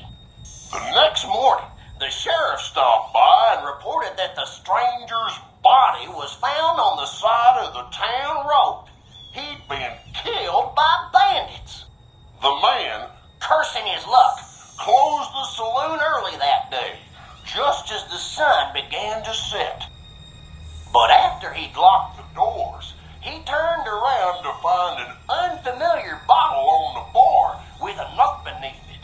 The next morning, the sheriff stopped by and reported that the stranger's body was found on the side of the town road. He'd been killed by bandits. The man, cursing his luck, closed the saloon early that day, just as the sun began to set. But after he'd locked the doors, he turned around to find an unfamiliar bottle on the bar with a note beneath it.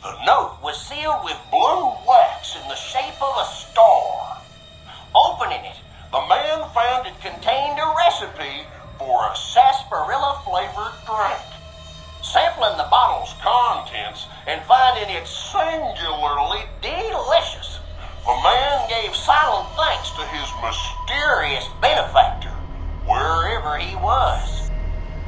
The note was sealed with blue wax in the shape of a star. Opening it, the man found it contained a recipe for a sarsaparilla-flavored drink. Sampling the bottle's contents and finding it singularly delicious, the man gave silent thanks to his mysterious benefactor, wherever he was.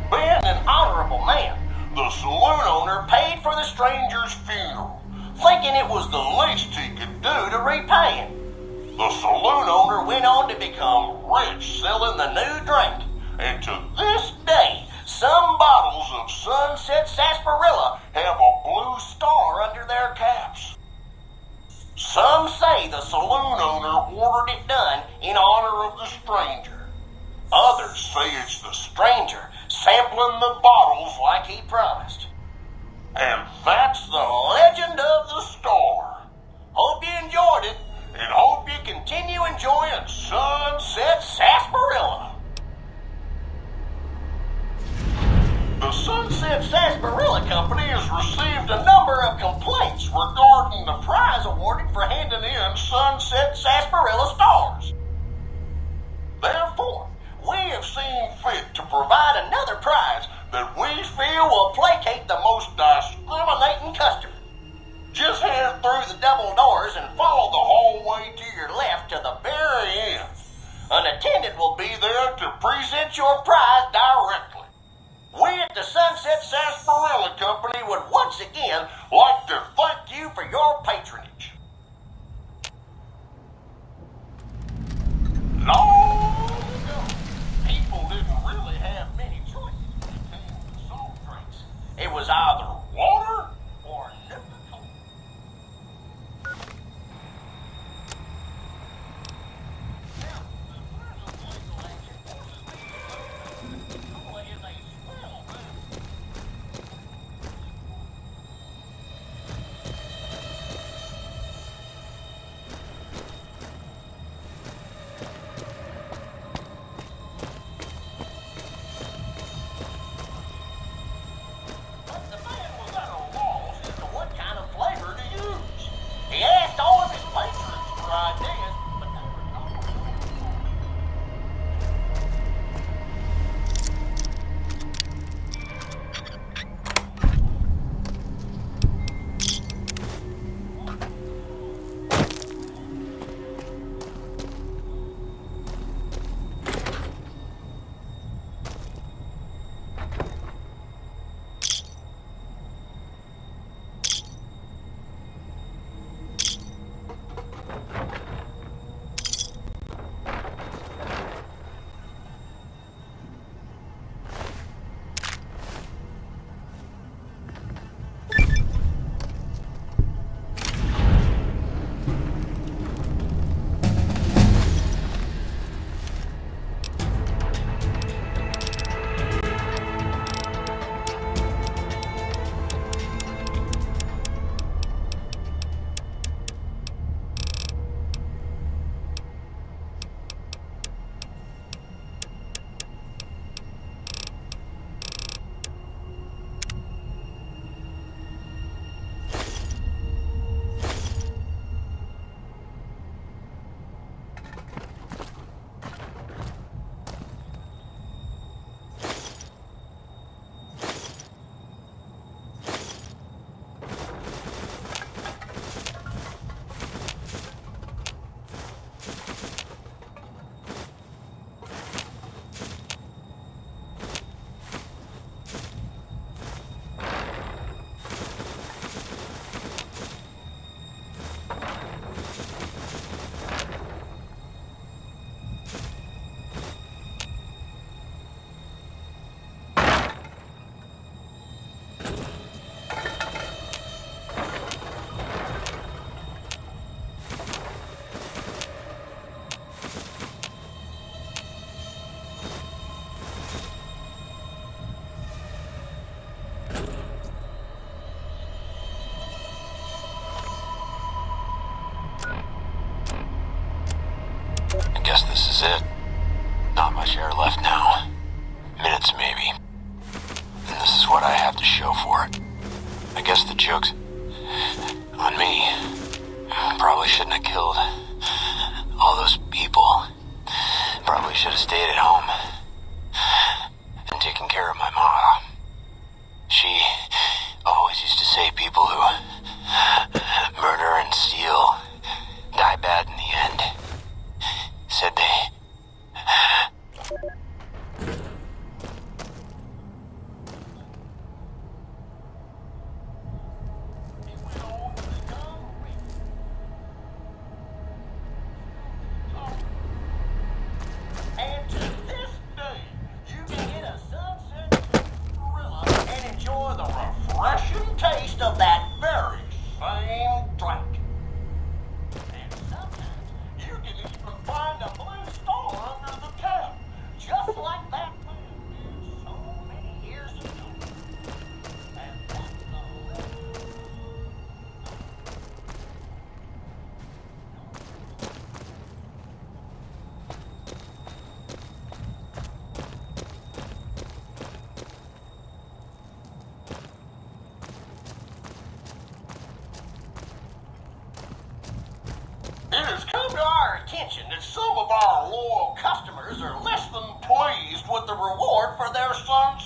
Being an honorable man, the saloon owner paid for the stranger's funeral, thinking it was the least he could do to repay him. The saloon owner went on to become rich selling the new drink, and to this day, some bottles of Sunset Sarsaparilla have a blue star under their caps. Some say the saloon owner ordered it done in honor of the stranger. Others say it's the stranger sampling the bottles like he promised. And that's the legend of the star. Hope you enjoyed it, and hope you continue enjoying Sunset Sarsaparilla. The Sunset Sarsaparilla Company has received a number of complaints regarding the prize awarded for handing in Sunset Sarsaparilla stars. Therefore, we have seen fit to provide another prize that we feel will placate the most discriminating customer. Just head through the double doors and follow the hallway to your left to the very end. An attendant will be there to present your prize directly. We at the Sunset Sarsaparilla Company would once again like to thank you for your patronage. Long ago, people didn't really have many choices between the soft drinks. It was either water or Nuka-Cola. Now, the threat of legal action forces me to say that Nuka-Cola is a swell beverage. But the I have to show for it. I guess the joke's on me. Probably shouldn't have killed all those people. Probably should have stayed at home and taken care of my mom. She always used to say people who murder and steal die bad in the end. Said they... And to this day, you can get a Sunset Gorilla and enjoy the refreshing taste of that very same drink. And sometimes you can even find a blue star under the cap, just like that man did so many years ago. And that's the It has come to our attention that some of our loyal customers are less than pleased with the reward for their son's